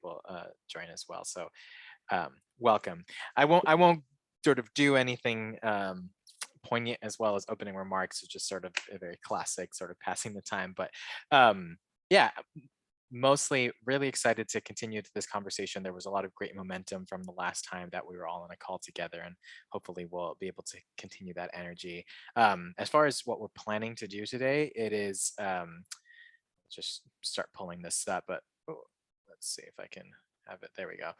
people join as well. So welcome. I won't sort of do anything poignant as well as opening remarks. It's just sort of a very classic sort of passing the time. But yeah, mostly really excited to continue to this conversation. There was a lot of great momentum from the last time that we were all on a call together, and hopefully we'll be able to continue that energy. As far as what we're planning to do today, it is just start pulling this up, but oh, let's see if I can have it. There we go.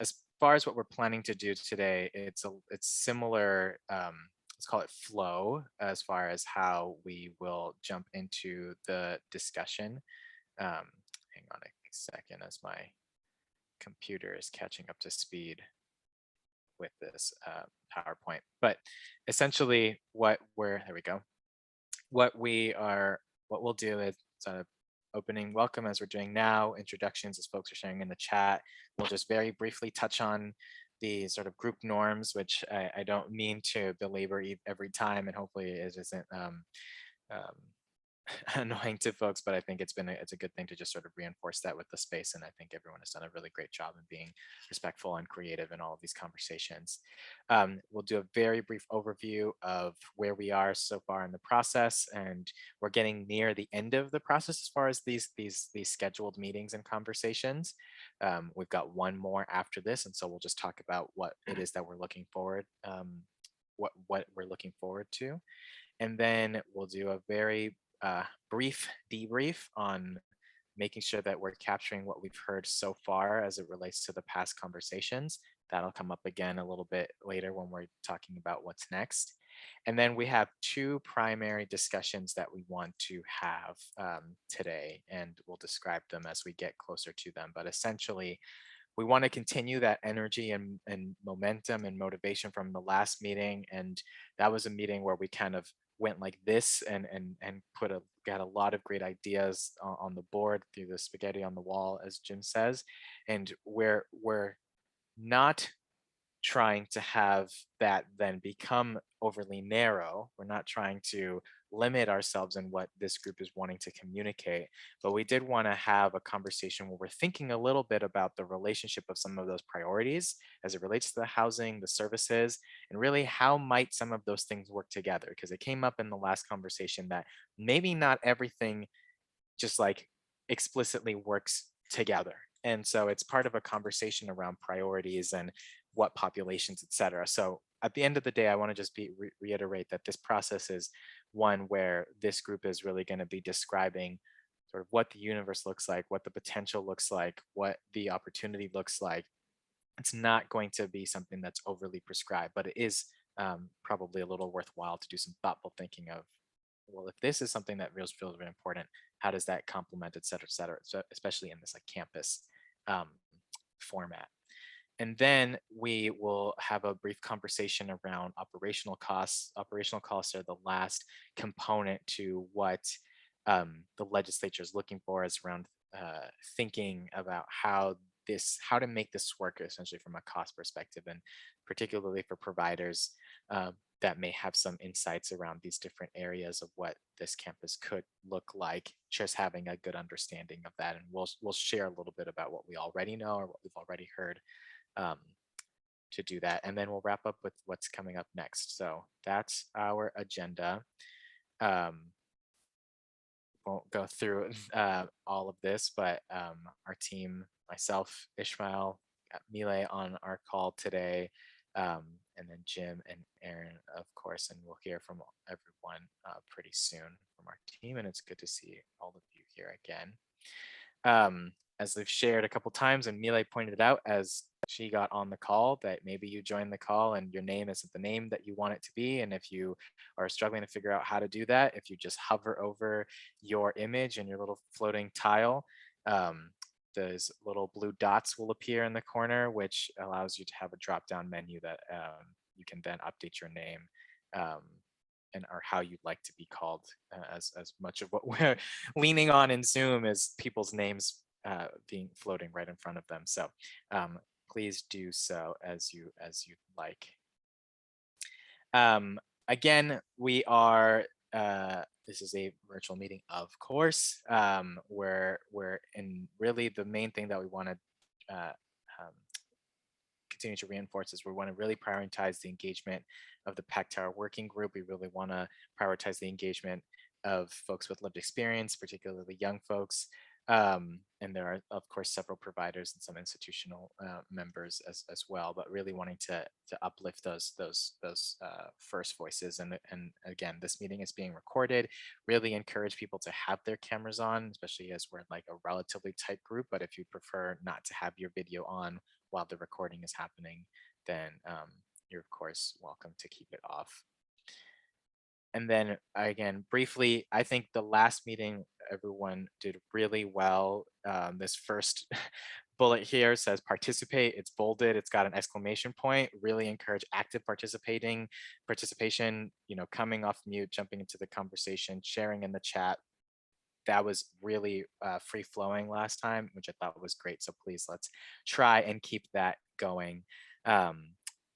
As far as what we're planning to do today, it's similar. Let's call it flow as far as how we will jump into the discussion. Hang on a second as my computer is catching up to speed with this PowerPoint. But essentially, there we go. What we'll do is opening welcome as we're doing now, introductions as folks are sharing in the chat. We'll just very briefly touch on the sort of group norms, which I don't mean to belabor every time, and hopefully it isn't um, annoying to folks, but I think it's a good thing to just sort of reinforce that with the space. And I think everyone has done a really great job in being respectful and creative in all of these conversations. We'll do a very brief overview of where we are so far in the process, and we're getting near the end of the process as far as these scheduled meetings and conversations. We've got one more after this, and so we'll just talk about what it is that we're looking forward, what we're looking forward to, and then we'll do a very brief debrief on making sure that we're capturing what we've heard so far as it relates to the past conversations. That'll come up again a little bit later when we're talking about what's next. And then we have two primary discussions that we want to have today, and we'll describe them as we get closer to them. But essentially, we want to continue that energy and momentum and motivation from the last meeting. And that was a meeting where we kind of went like this and got a lot of great ideas on the board through the spaghetti on the wall, as Jim says. And we're not trying to have that then become overly narrow. We're not trying to limit ourselves in what this group is wanting to communicate, but we did want to have a conversation where we're thinking a little bit about the relationship of some of those priorities as it relates to the housing, the services, and really how might some of those things work together? Because it came up in the last conversation that maybe not everything just like explicitly works together. And so it's part of a conversation around priorities and what populations, et cetera. So at the end of the day, I want to just reiterate that this process is one where this group is really going to be describing sort of what the universe looks like, what the potential looks like, what the opportunity looks like. It's not going to be something that's overly prescribed, but it is probably a little worthwhile to do some thoughtful thinking of, well, if this is something that feels really important, how does that complement, et cetera, et cetera, so especially in this like campus format. And then we will have a brief conversation around operational costs. Operational costs are the last component to what the legislature is looking for, is around thinking about how to make this work essentially from a cost perspective, and particularly for providers that may have some insights around these different areas of what this campus could look like, just having a good understanding of that. And we'll share a little bit about what we already know or what we've already heard to do that. And then we'll wrap up with what's coming up next. So that's our agenda. Won't go through all of this, but our team, myself, Ishmael, got Mile on our call today, and then Jim and Aaron, of course, and we'll hear from everyone pretty soon from our team, and it's good to see all of you here again. As we've shared a couple times, and Mile pointed out as she got on the call, that maybe you joined the call and your name isn't the name that you want it to be. And if you are struggling to figure out how to do that, if you just hover over your image and your little floating tile, those little blue dots will appear in the corner, which allows you to have a drop-down menu that you can then update your name and or how you'd like to be called. As much of what we're leaning on in Zoom is people's names being floating right in front of them. So please do so as you like. Again, we are this is a virtual meeting, of course. We're in really the main thing that we want to uh, um, continue to reinforce is we want to really prioritize the engagement of the PAC Tower Working Group. We really want to prioritize the engagement of folks with lived experience, particularly young folks. And there are, of course, several providers and some institutional members as well, but really wanting to uplift those first voices. And again, this meeting is being recorded. Really encourage people to have their cameras on, especially as we're like a relatively tight group. But if you prefer not to have your video on while the recording is happening, then you're of course welcome to keep it off. And then again, briefly, I think the last meeting, everyone did really well. This first bullet here says participate. It's bolded. It's got an exclamation point. Really encourage active participation, coming off mute, jumping into the conversation, sharing in the chat. That was really free flowing last time, which I thought was great. So please let's try and keep that going.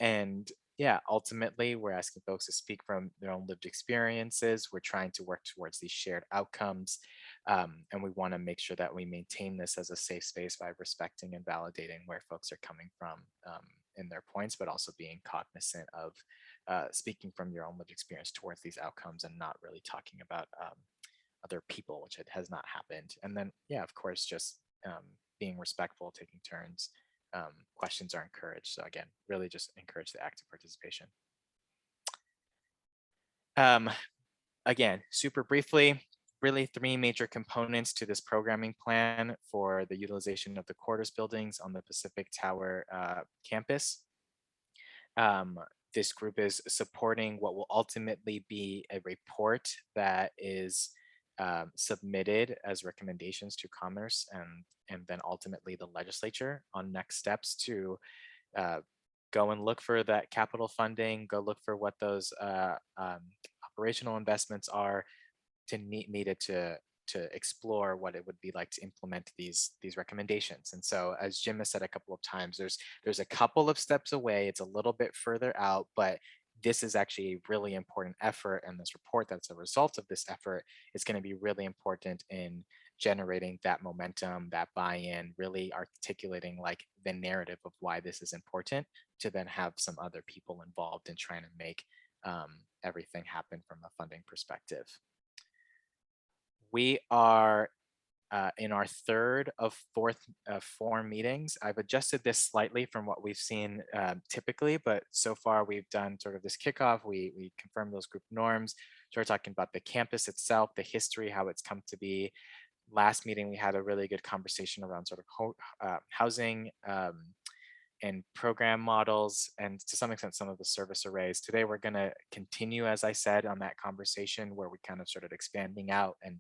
And yeah, ultimately, we're asking folks to speak from their own lived experiences. We're trying to work towards these shared outcomes. And we want to make sure that we maintain this as a safe space by respecting and validating where folks are coming from in their points, but also being cognizant of speaking from your own lived experience towards these outcomes and not really talking about other people, which it has not happened. And then, yeah, of course, just being respectful, taking turns. Questions are encouraged. So again, really just encourage the active participation. Again, super briefly, really three major components to this programming plan for the utilization of the quarters buildings on the Pacific Tower campus. This group is supporting what will ultimately be a report that is submitted as recommendations to Commerce and then ultimately the legislature on next steps to go and look for that capital funding, go look for what those operational investments are needed to explore what it would be like to implement these recommendations. And so, as Jim has said a couple of times, there's a couple of steps away. It's a little bit further out, but this is actually a really important effort, and this report that's a result of this effort is going to be really important in generating that momentum, that buy-in, really articulating like the narrative of why this is important to then have some other people involved in trying to make everything happen from a funding perspective. We are in our third of four meetings. I've adjusted this slightly from what we've seen typically, but so far we've done sort of this kickoff. We confirmed those group norms. Started talking about the campus itself, the history, how it's come to be. Last meeting, we had a really good conversation around sort of housing and program models, and to some extent, some of the service arrays. Today, we're going to continue, as I said, on that conversation where we kind of started expanding out and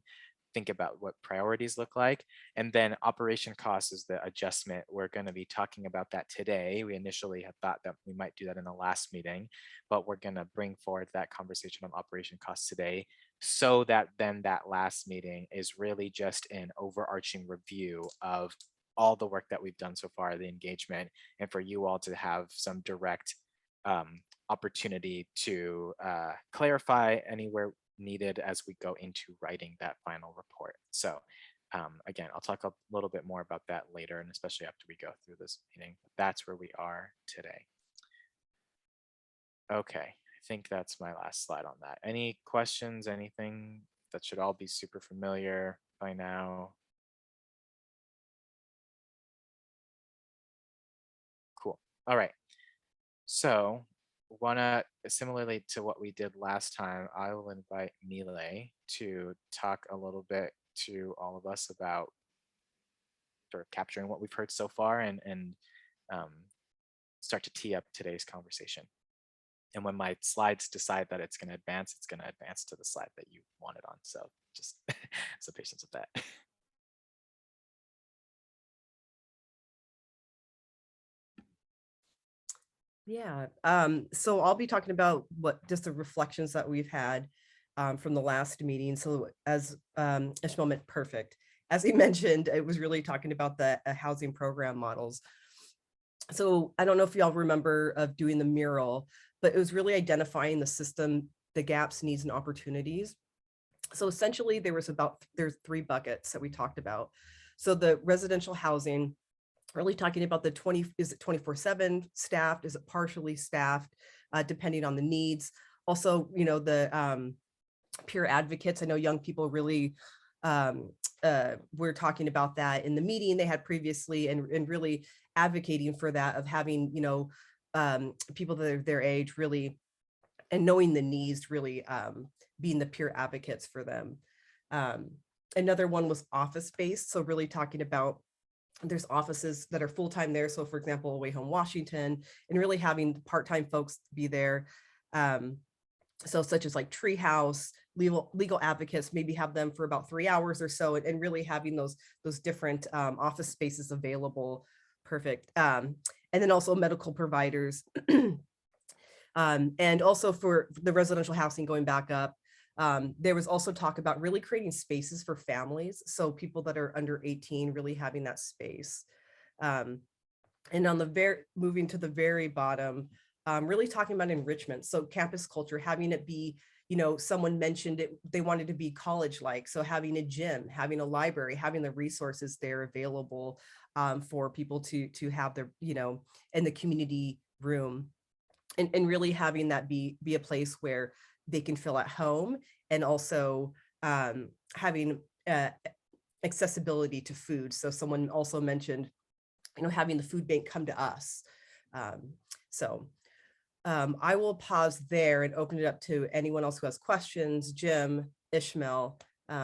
think about what priorities look like. And then operation costs is the adjustment. We're going to be talking about that today. We initially had thought that we might do that in the last meeting, but we're going to bring forward that conversation on operation costs today so that then that last meeting is really just an overarching review of all the work that we've done so far, the engagement, and for you all to have some direct opportunity to clarify anywhere needed as we go into writing that final report. So again, I'll talk a little bit more about that later, and especially after we go through this meeting. That's where we are today. Okay, I think that's my last slide on that. Any questions, anything that should all be super familiar by now? Cool. All right. So wanna similarly to what we did last time, I will invite Mile to talk a little bit to all of us about sort of capturing what we've heard so far and um, start to tee up today's conversation. And when my slides decide that it's going to advance to the slide that you wanted on. So just some patience with that. Yeah, so I'll be talking about just the reflections that we've had from the last meeting. So as Ishmael meant perfect, as he mentioned, it was really talking about the housing program models. So I don't know if y'all remember of doing the mural, but it was really identifying the system, the gaps, needs, and opportunities. So essentially there's three buckets that we talked about. So the residential housing, really talking about the 20, is it 24/7 staffed? Is it partially staffed? Depending on the needs. Also, the peer advocates. I know young people really were talking about that in the meeting they had previously, and really advocating for that, of having, people that are their age really, and knowing the needs, really being the peer advocates for them. Um, Another one was office based. So really talking about, there's offices that are full-time there. So for example, Away Home Washington, and really having part-time folks be there. Um, so such as like Treehouse, legal advocates, maybe have them for about 3 hours or so, and really having those different office spaces available. Perfect. And then also medical providers. And also for the residential housing, going back up, there was also talk about really creating spaces for families. So people that are under 18, really having that space. Um, and on the moving to the very bottom, really talking about enrichment. So campus culture, having it be, someone mentioned it, they wanted to be college-like. So having a gym, having a library, having the resources there available for people to have their, in the community room, and really having that be a place where they can feel at home, and also having accessibility to food. So someone also mentioned, having the food bank come to us. Um, so I will pause there and open it up to anyone else who has questions. Jim, Ishmael, if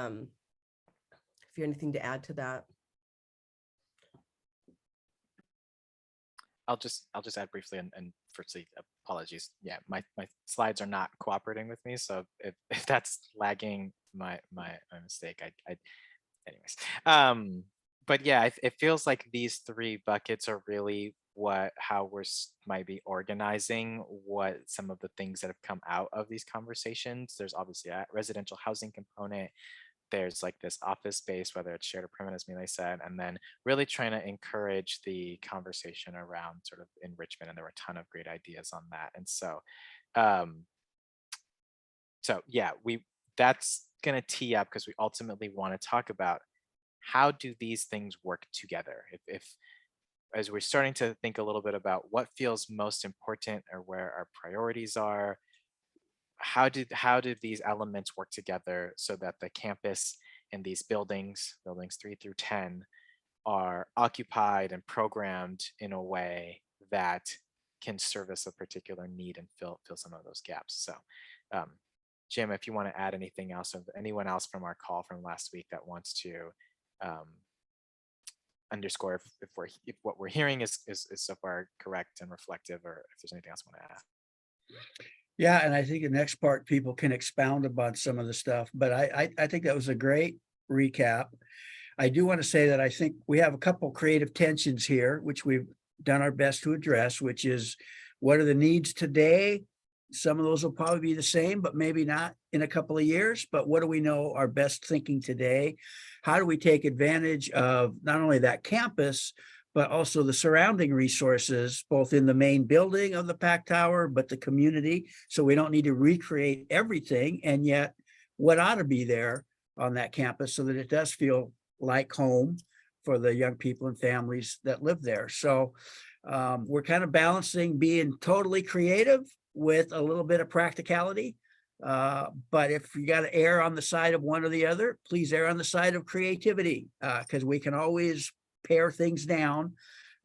you have anything to add to that. I'll just add briefly, and firstly, apologies. Yeah, my slides are not cooperating with me, so if that's lagging, my mistake. I anyways. But yeah, it feels like these three buckets are really how we're might be organizing what some of the things that have come out of these conversations. There's obviously a residential housing component. There's like this office space, whether it's shared or permanent, as Milay said, and then really trying to encourage the conversation around sort of enrichment. And there were a ton of great ideas on that. And um, so yeah, that's gonna tee up, because we ultimately want to talk about how do these things work together. If as we're starting to think a little bit about what feels most important or where our priorities are, how do these elements work together so that the campus and these buildings 3 through 10, are occupied and programmed in a way that can service a particular need and fill some of those gaps. So um, Jim, if you want to add anything else, of anyone else from our call from last week that wants to um, underscore if what we're hearing is so far correct and reflective, or if there's anything else I want to add. Yeah, and I think the next part, people can expound upon some of the stuff, but I think that was a great recap. I do want to say that I think we have a couple creative tensions here, which we've done our best to address, which is, what are the needs today? Some of those will probably be the same, but maybe not in a couple of years. But what do we know our best thinking today? How do we take advantage of not only that campus, but also the surrounding resources, both in the main building of the PAC Tower, but the community, so we don't need to recreate everything, and yet what ought to be there on that campus so that it does feel like home for the young people and families that live there. So we're kind of balancing being totally creative with a little bit of practicality. But if you got to err on the side of one or the other, please err on the side of creativity, because we can always pare things down.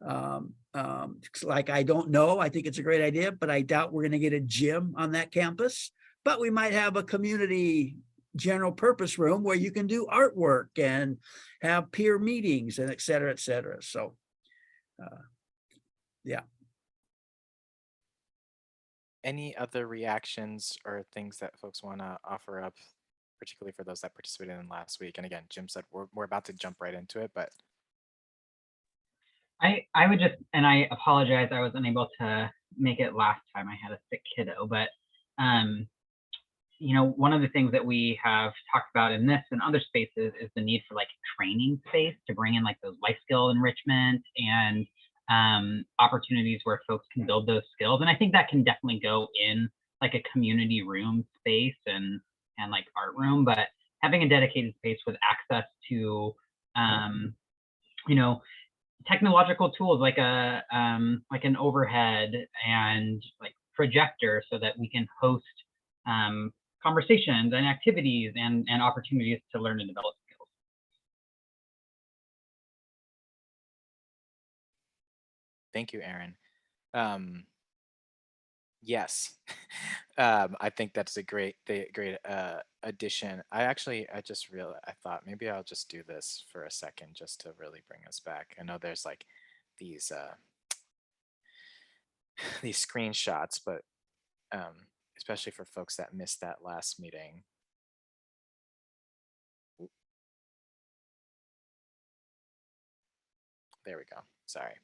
Like, I don't know, I think it's a great idea, but I doubt we're going to get a gym on that campus. But we might have a community general purpose room where you can do artwork and have peer meetings and et cetera, et cetera. So, yeah. Any other reactions or things that folks want to offer up, particularly for those that participated in last week? And again, Jim said we're about to jump right into it, but I would just, and I apologize, I was unable to make it last time. I had a sick kiddo, but one of the things that we have talked about in this and other spaces is the need for like training space to bring in like those life skill enrichment and opportunities where folks can build those skills. And I think that can definitely go in like a community room space and like art room. But having a dedicated space with access to, you know, technological tools like an overhead and like projector so that we can host conversations and activities and opportunities to learn and develop skills. Thank you, Aaron. Yes, I think that's a great addition. I just realized, I thought maybe I'll just do this for a second just to really bring us back. I know there's like these these screenshots, but especially for folks that missed that last meeting. There we go. Sorry.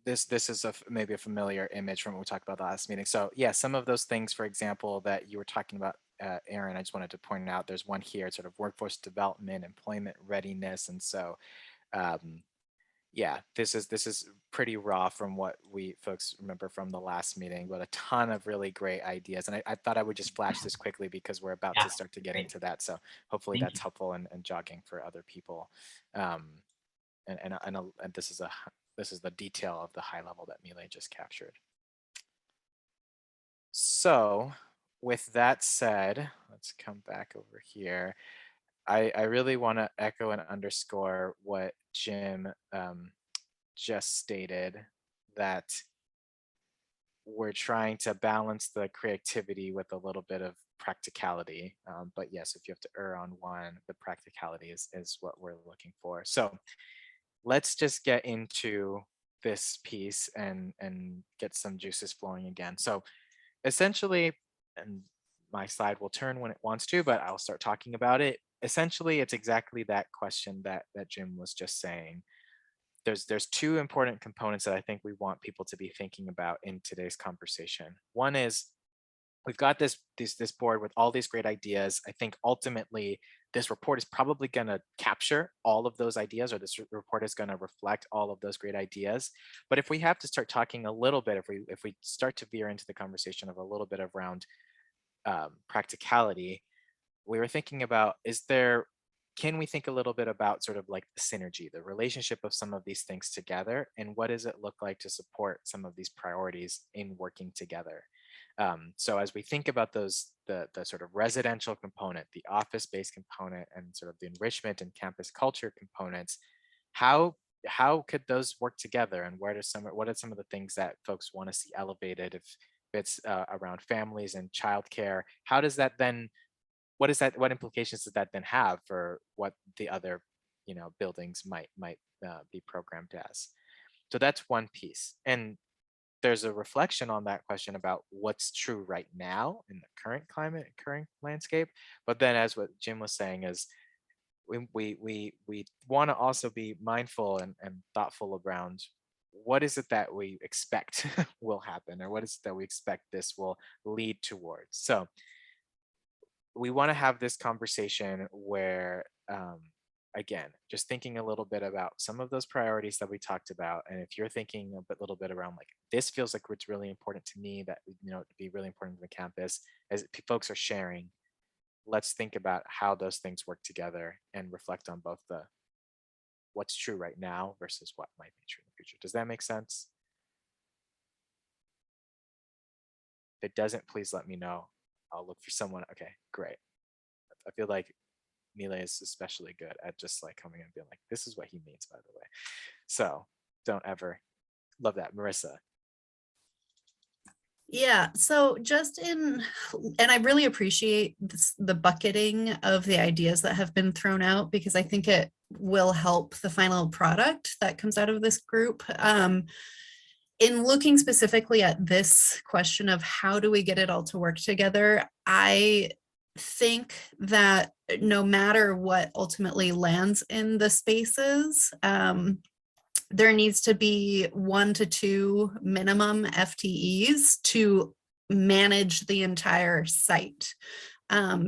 This is maybe a familiar image from what we talked about the last meeting. So yeah, some of those things, for example, that you were talking about, Aaron, I just wanted to point out, there's one here, sort of workforce development, employment readiness. And so yeah, this is pretty raw from what we folks remember from the last meeting, but a ton of really great ideas. And I thought I would just flash this quickly because we're about Yeah, to start to get great. into that. So hopefully Thank that's you. helpful and jogging for other people. And this is the detail of the high level that Milay just captured. So with that said, let's come back over here. I really want to echo and underscore what Jim just stated, that we're trying to balance the creativity with a little bit of practicality. But yes, if you have to err on one, the practicality is what we're looking for. So let's just get into this piece and get some juices flowing again. So essentially, and my slide will turn when it wants to, but I'll start talking about it. Essentially, it's exactly that question that Jim was just saying. There's two important components that I think we want people to be thinking about in today's conversation. One is, we've got this board with all these great ideas. I think ultimately this report is probably going to capture all of those ideas, or this report is going to reflect all of those great ideas. But if we have to start talking a little bit, if we start to veer into the conversation of a little bit around practicality, we were thinking about, can we think a little bit about sort of like the synergy, the relationship of some of these things together, and what does it look like to support some of these priorities in working together? So as we think about those, the sort of residential component, the office-based component, and sort of the enrichment and campus culture components, how could those work together, and what are some of the things that folks want to see elevated? If it's around families and childcare, how does that then, what implications does that then have for what the other buildings might be programmed as? So that's one piece. And there's a reflection on that question about what's true right now in the current climate, current landscape. But then, as what Jim was saying, is we want to also be mindful and thoughtful around what is it that we expect will happen, or what is it that we expect this will lead towards. So we want to have this conversation where, again, just thinking a little bit about some of those priorities that we talked about. And if you're thinking little bit around like, this feels like it's really important to me, that to be really important to the campus, as folks are sharing, let's think about how those things work together and reflect on both the what's true right now versus what might be true in the future. Does that make sense? If it doesn't, please let me know. I'll look for someone. Okay, great. I feel like Nila is especially good at just like coming and being like, this is what he means, by the way. So don't ever, love that. Marissa. Yeah, so and I really appreciate the bucketing of the ideas that have been thrown out, because I think it will help the final product that comes out of this group. In looking specifically at this question of how do we get it all to work together, I think that no matter what ultimately lands in the spaces, there needs to be 1 to 2 minimum FTEs to manage the entire site,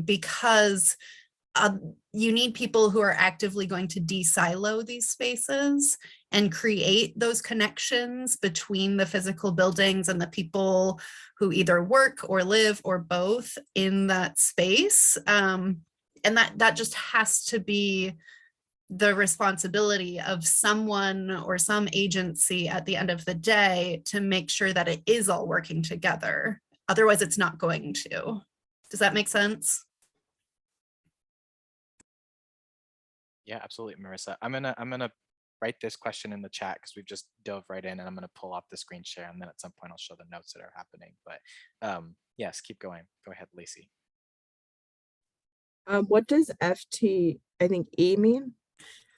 because you need people who are actively going to de-silo these spaces and create those connections between the physical buildings and the people who either work or live or both in that space. And that just has to be the responsibility of someone or some agency at the end of the day to make sure that it is all working together. Otherwise, it's not going to. Does that make sense? Yeah, absolutely, Marissa. I'm gonna write this question in the chat because we've just dove right in, and I'm gonna pull off the screen share, and then at some point I'll show the notes that are happening. But yes, keep going. Go ahead, Lacey. What does FT, I think, E mean?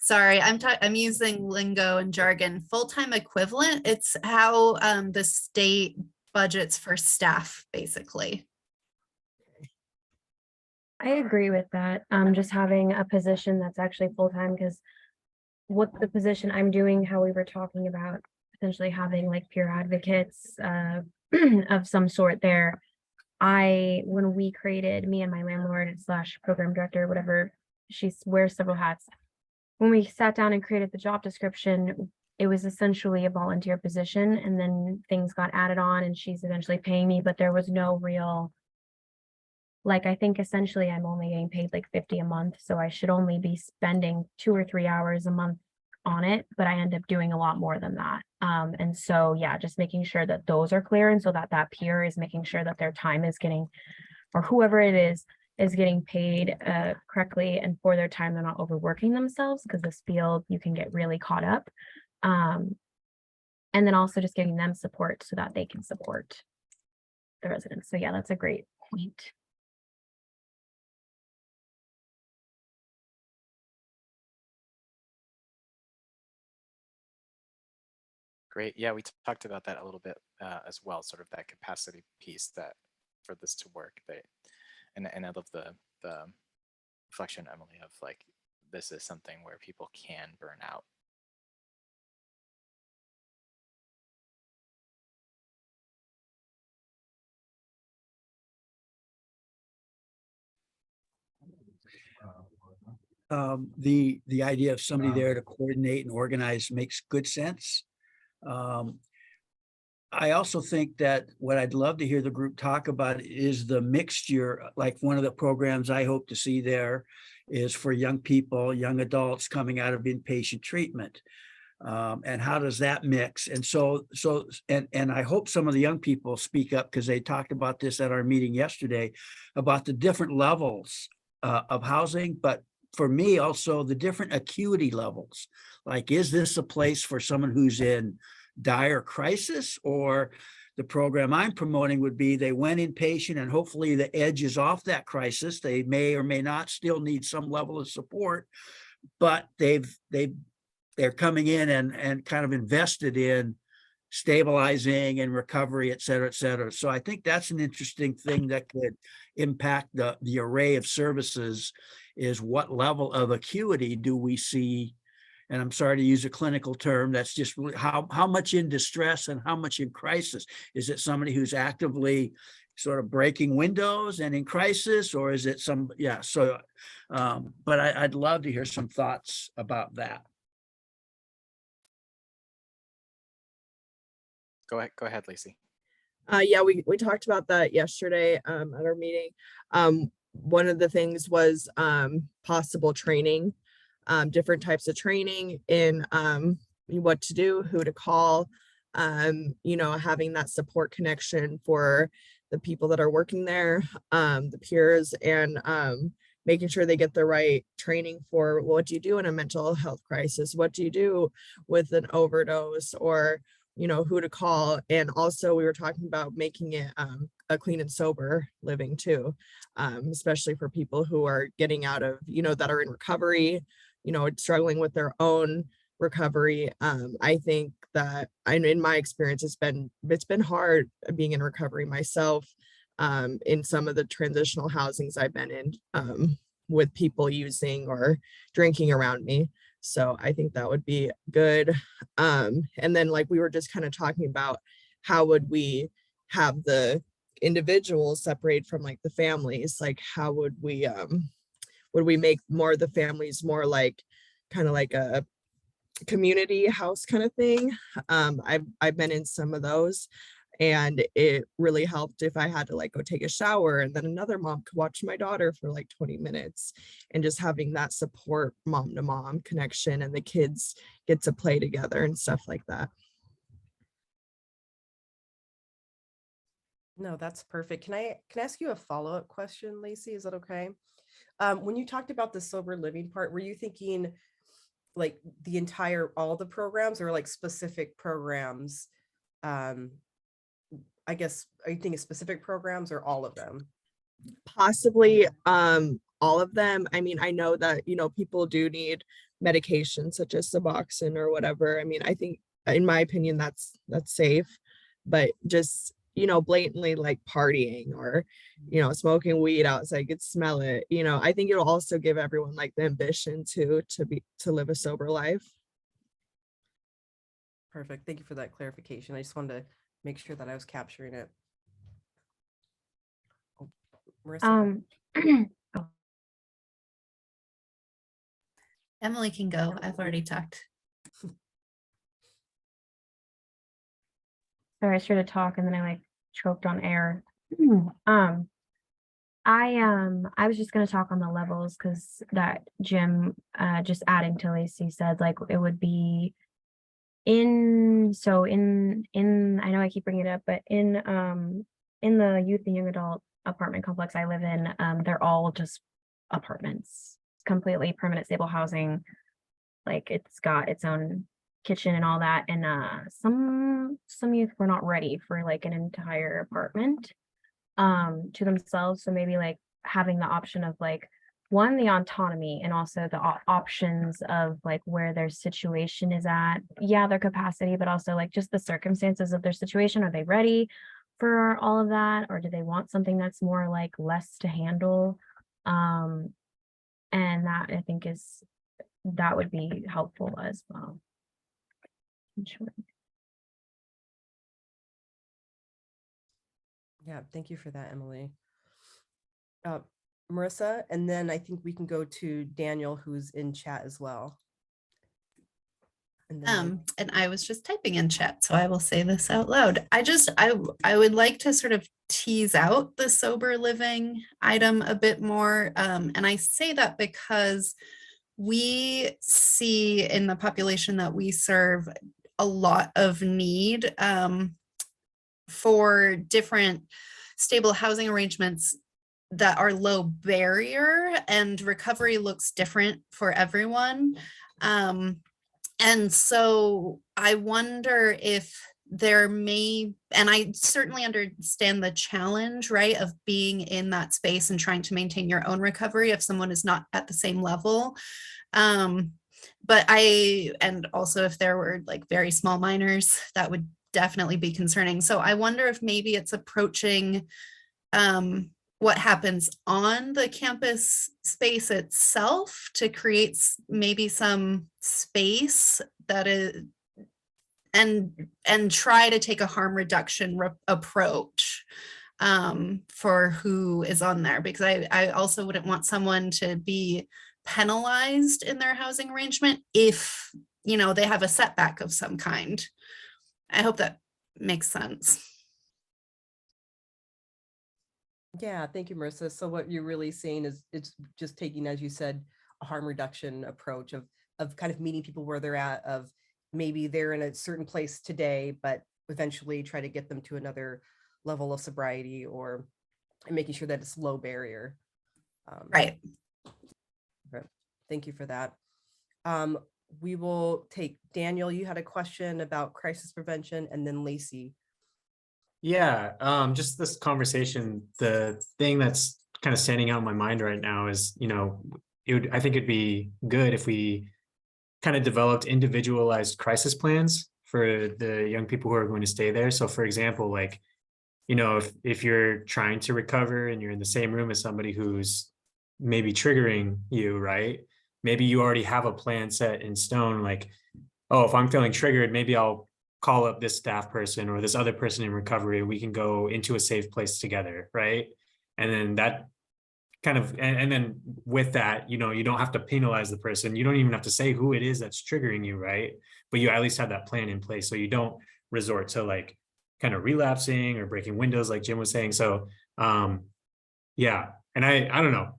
Sorry, I'm using lingo and jargon. Full-time equivalent. It's how the state budgets for staff, basically. I agree with that. Just having a position that's actually full-time, because what the position I'm doing, how we were talking about potentially having like peer advocates of some sort there. When we created, me and my landlord / program director, whatever, she wears several hats. When we sat down and created the job description, it was essentially a volunteer position, and then things got added on and she's eventually paying me, but there was no real, like, I think essentially I'm only getting paid like 50 a month. So I should only be spending 2 or 3 hours a month on it, but I end up doing a lot more than that. And so, yeah, just making sure that those are clear. And so that peer is making sure that their time is getting, or whoever it is getting paid correctly, and for their time, they're not overworking themselves, because this field, you can get really caught up. And then also just giving them support so that they can support the residents. So yeah, that's a great point. Great. Yeah, we talked about that a little bit as well, sort of that capacity piece that for this to work. And I love the reflection, Emily, of like, this is something where people can burn out. The idea of somebody there to coordinate and organize makes good sense. I also think that what I'd love to hear the group talk about is the mixture. Like, one of the programs I hope to see there is for young people, young adults coming out of inpatient treatment. And how does that mix? And and I hope some of the young people speak up, because they talked about this at our meeting yesterday about the different levels of housing, but for me also the different acuity levels. Like, is this a place for someone who's in dire crisis? Or the program I'm promoting would be they went inpatient and hopefully the edge is off that crisis. They may or may not still need some level of support, but they're coming in and kind of invested in stabilizing and recovery, et cetera, et cetera. So I think that's an interesting thing that could impact the array of services, is what level of acuity do we see? And I'm sorry to use a clinical term, that's just how much in distress and how much in crisis. Is it somebody who's actively sort of breaking windows and in crisis, or is it some, yeah, so, but I'd love to hear some thoughts about that. Go ahead, Lacey. Yeah, we talked about that yesterday at our meeting. One of the things was possible training, different types of training in what to do, who to call, having that support connection for the people that are working there, the peers, and making sure they get the right training for what do you do in a mental health crisis? What do you do with an overdose, or who to call. And also we were talking about making it a clean and sober living too, especially for people who are getting out of, that are in recovery, struggling with their own recovery. I think that in my experience, it's been hard being in recovery myself, in some of the transitional housings I've been in, with people using or drinking around me. So I think that would be good. And then, like, we were just kind of talking about how would we have the individuals separate from like the families, like how would we would we make more of the families more like kind of like a community house kind of thing. I've been in some of those, and it really helped if I had to like go take a shower, and then another mom could watch my daughter for like 20 minutes, and just having that support mom to mom connection, and the kids get to play together and stuff like that. No, that's perfect. Can I ask you a follow-up question, Lacey? Is that okay? When you talked about the sober living part, were you thinking like the entire, all the programs, or like specific programs? I guess, are you thinking specific programs or all of them? Possibly all of them. I mean, I know that, you know, people do need medication such as Suboxone or whatever. I mean, I think in my opinion that's safe, but just, you know, blatantly like partying or, you know, smoking weed outside, you could smell it, you know, I think it'll also give everyone like the ambition to live a sober life. Perfect. Thank you for that clarification. I just wanted to make sure that I was capturing it. Oh, Marissa. Emily can go. I've already talked. Sorry, I started to talk and then I like choked on air. I was just gonna talk on the levels because that Jim, just adding to Lacey said, like it would be in I know I keep bringing it up, but in the youth and young adult apartment complex I live in, they're all just apartments, completely permanent stable housing. Like it's got its own kitchen and all that, and some youth were not ready for like an entire apartment to themselves. So maybe like having the option of like one, the autonomy, and also the options of like where their situation is at, yeah, their capacity, but also like just the circumstances of their situation. Are they ready for all of that, or do they want something that's more like less to handle? And that I think that would be helpful as well. Sure. Yeah, thank you for that, Emily. Marissa, and then I think we can go to Daniel, who's in chat as well. And I was just typing in chat, so I will say this out loud. I would like to sort of tease out the sober living item a bit more. And I say that because we see in the population that we serve a lot of need for different stable housing arrangements that are low barrier, and recovery looks different for everyone. And so I wonder if there may, and I certainly understand the challenge, right, of being in that space and trying to maintain your own recovery if someone is not at the same level. But and also if there were like very small minors, that would definitely be concerning. So I wonder if maybe it's approaching what happens on the campus space itself to create maybe some space that is, and try to take a harm reduction approach for who is on there, because I also wouldn't want someone to be penalized in their housing arrangement if, you know, they have a setback of some kind. I hope that makes sense. Yeah, thank you, Marissa. So what you're really saying is it's just taking, as you said, a harm reduction approach of kind of meeting people where they're at, of maybe they're in a certain place today, but eventually try to get them to another level of sobriety, or making sure that it's low barrier. Right. Thank you for that. We will take Daniel. You had a question about crisis prevention, and then Lacey. Yeah, just this conversation, the thing that's kind of standing out in my mind right now is, you know, I think it'd be good if we kind of developed individualized crisis plans for the young people who are going to stay there. So for example, like, you know, if you're trying to recover and you're in the same room as somebody who's maybe triggering you, right? Maybe you already have a plan set in stone, like, oh, if I'm feeling triggered, maybe I'll call up this staff person or this other person in recovery, and we can go into a safe place together, right? And then that kind of, and then with that, you know, you don't have to penalize the person. You don't even have to say who it is that's triggering you, right? But you at least have that plan in place, so you don't resort to like kind of relapsing or breaking windows like Jim was saying. So yeah, and I don't know,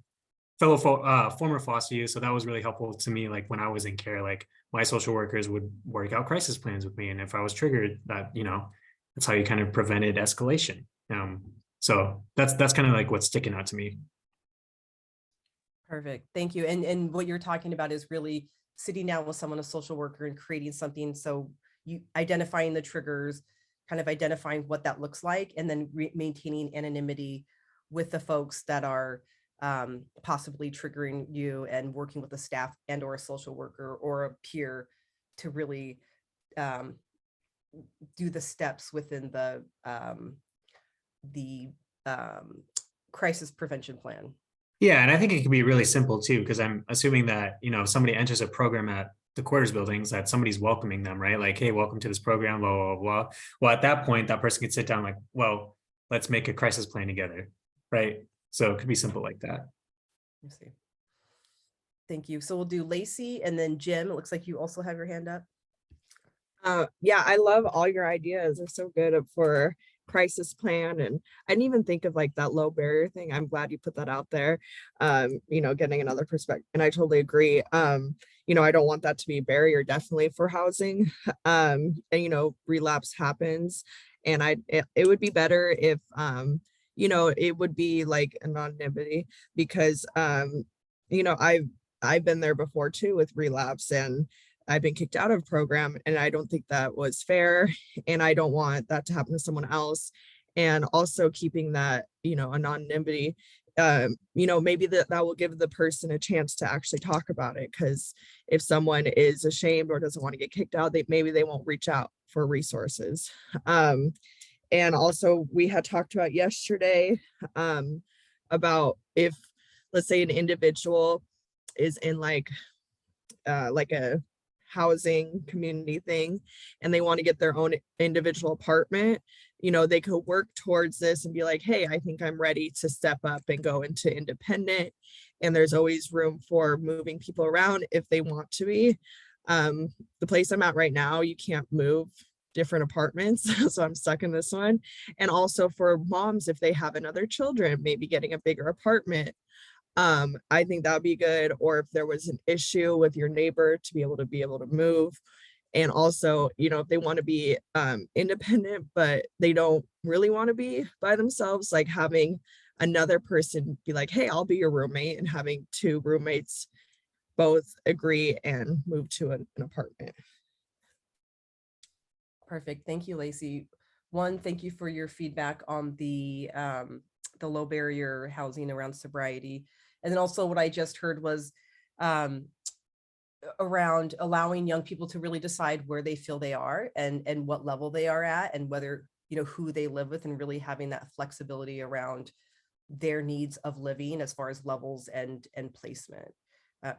former foster youth, so that was really helpful to me. Like when I was in care, like my social workers would work out crisis plans with me, and if I was triggered, that, you know, that's how you kind of prevented escalation. So that's kind of like what's sticking out to me. Perfect. Thank you. And what you're talking about is really sitting down with someone, a social worker, and creating something. So you identifying the triggers, kind of identifying what that looks like, and then maintaining anonymity with the folks that are possibly triggering you, and working with a staff and or a social worker or a peer to really do the steps within the crisis prevention plan. Yeah, and I think it can be really simple too, because I'm assuming that, you know, if somebody enters a program at the quarters buildings, that somebody's welcoming them, right? Like, hey, welcome to this program, blah, blah, blah. Well, at that point, that person could sit down like, well, let's make a crisis plan together, right? So it could be simple like that. Let's see. Thank you. So we'll do Lacey and then Jim. It looks like you also have your hand up. Yeah, I love all your ideas. They're so good for crisis plan. And I didn't even think of like that low barrier thing. I'm glad you put that out there. You know, getting another perspective. And I totally agree. You know, I don't want that to be a barrier, definitely, for housing. And you know, relapse happens. And it would be better if you know, it would be like anonymity, because you know, I've been there before too with relapse, and I've been kicked out of program, and I don't think that was fair. And I don't want that to happen to someone else. And also keeping that, you know, anonymity, you know, maybe that will give the person a chance to actually talk about it. Because if someone is ashamed or doesn't want to get kicked out, maybe they won't reach out for resources. And also we had talked about yesterday about if, let's say, an individual is in like a housing community thing, and they want to get their own individual apartment, you know, they could work towards this and be like, hey, I think I'm ready to step up and go into independent. And there's always room for moving people around if they want to be. The place I'm at right now, you can't move different apartments. So I'm stuck in this one. And also for moms, if they have another children, maybe getting a bigger apartment. I think that'd be good. Or if there was an issue with your neighbor, to be able to move. And also, you know, if they want to be independent, but they don't really want to be by themselves, like having another person be like, hey, I'll be your roommate, and having two roommates both agree and move to an apartment. Perfect. Thank you, Lacey. One, thank you for your feedback on the low barrier housing around sobriety. And then also what I just heard was around allowing young people to really decide where they feel they are, and what level they are at, and whether, you know, who they live with, and really having that flexibility around their needs of living as far as levels and placement.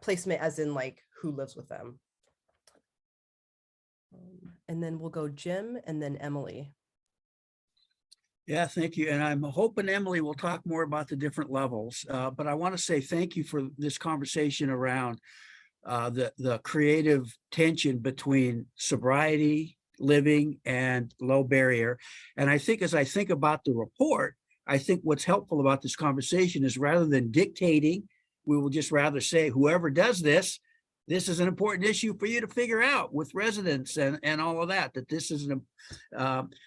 Placement as in like who lives with them. And then we'll go Jim and then Emily. Yeah, thank you. And I'm hoping Emily will talk more about the different levels. But I want to say thank you for this conversation around the creative tension between sobriety, living, and low barrier. And I think as I think about the report, I think what's helpful about this conversation is, rather than dictating, we will just rather say, whoever does this, this is an important issue for you to figure out with residents and all of that, that this is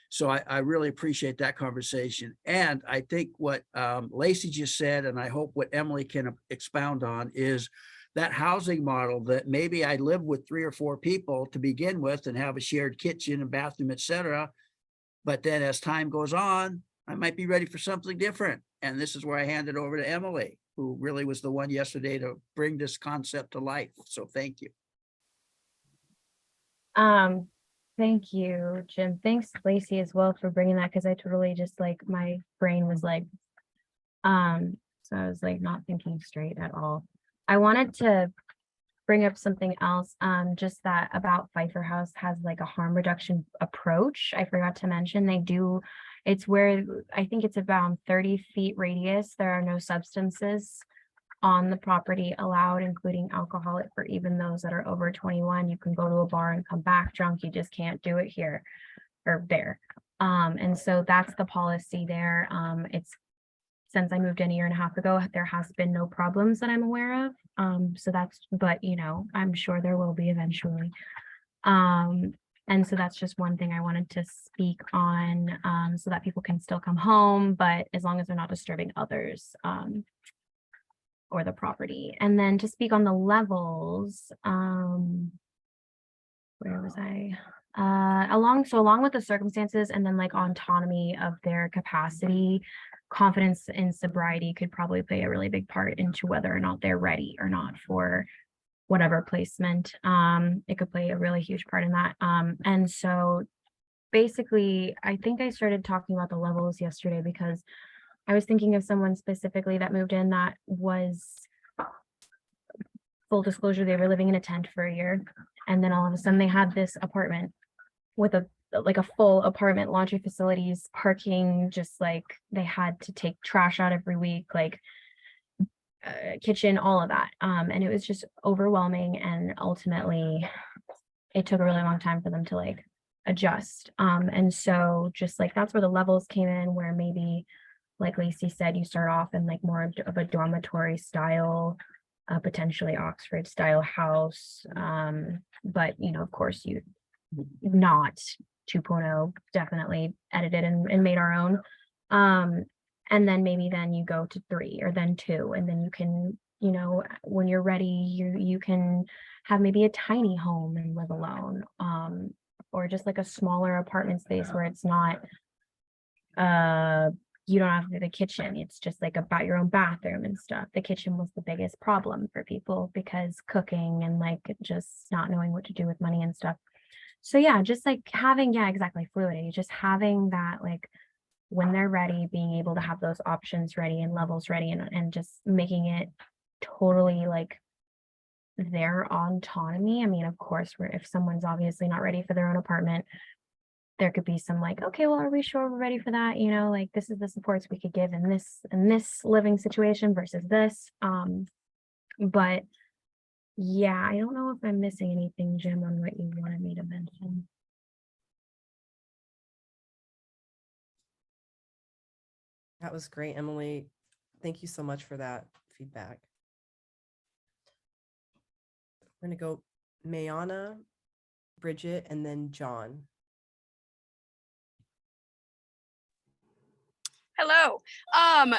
so I really appreciate that conversation. And I think what Lacey just said, and I hope what Emily can expound on, is that housing model, that maybe I live with 3 or 4 people to begin with and have a shared kitchen and bathroom, etc. But then as time goes on, I might be ready for something different. And this is where I hand it over to Emily, who really was the one yesterday to bring this concept to life. So thank you. Thank you, Jim. Thanks, Lacey, as well, for bringing that, because I totally just like, my brain was like, so I was like not thinking straight at all. I wanted to bring up something else, just that about Pfeiffer House has like a harm reduction approach. I forgot to mention they do It's where I think it's about 30 feet radius. There are no substances on the property allowed, including alcoholic, for even those that are over 21. You can go to a bar and come back drunk. You just can't do it here or there. And so that's the policy there. It's since I moved in a year and a half ago, there has been no problems that I'm aware of. So that's, but you know, I'm sure there will be eventually. And so that's just one thing I wanted to speak on, so that people can still come home, but as long as they're not disturbing others, or the property. And then to speak on the levels, where was I? Along with the circumstances and then like autonomy of their capacity, confidence in sobriety could probably play a really big part into whether or not they're ready or not for whatever placement. It could play a really huge part in that. And so basically, I think I started talking about the levels yesterday because I was thinking of someone specifically that moved in that was, full disclosure, they were living in a tent for a year. And then all of a sudden they had this apartment with a full apartment, laundry facilities, parking, just like they had to take trash out every week, like kitchen, all of that. And it was just overwhelming. And ultimately it took a really long time for them to like adjust. And so just like, that's where the levels came in, where maybe, like Lacey said, you start off in like more of a dormitory style, potentially Oxford style house. But you know, of course, you not 2.0, definitely edited and made our own. And then maybe then you go to 3 or then 2, and then you can, you know, when you're ready, you can have maybe a tiny home and live alone, or just like a smaller apartment space where it's not you don't have the kitchen. It's just like about your own bathroom and stuff. The kitchen was the biggest problem for people because cooking and like just not knowing what to do with money and stuff. So yeah, just like having, yeah, exactly, fluidity, just having that, like when they're ready, being able to have those options ready and levels ready, and just making it totally like their autonomy. I mean, of course, if someone's obviously not ready for their own apartment, there could be some like, okay, well, are we sure we're ready for that? You know, like this is the supports we could give in this living situation versus this. But yeah, I don't know if I'm missing anything, Jim, on what you wanted me to mention. That was great, Emily. Thank you so much for that feedback. We're gonna go Mayana, Bridget, and then John. Hello.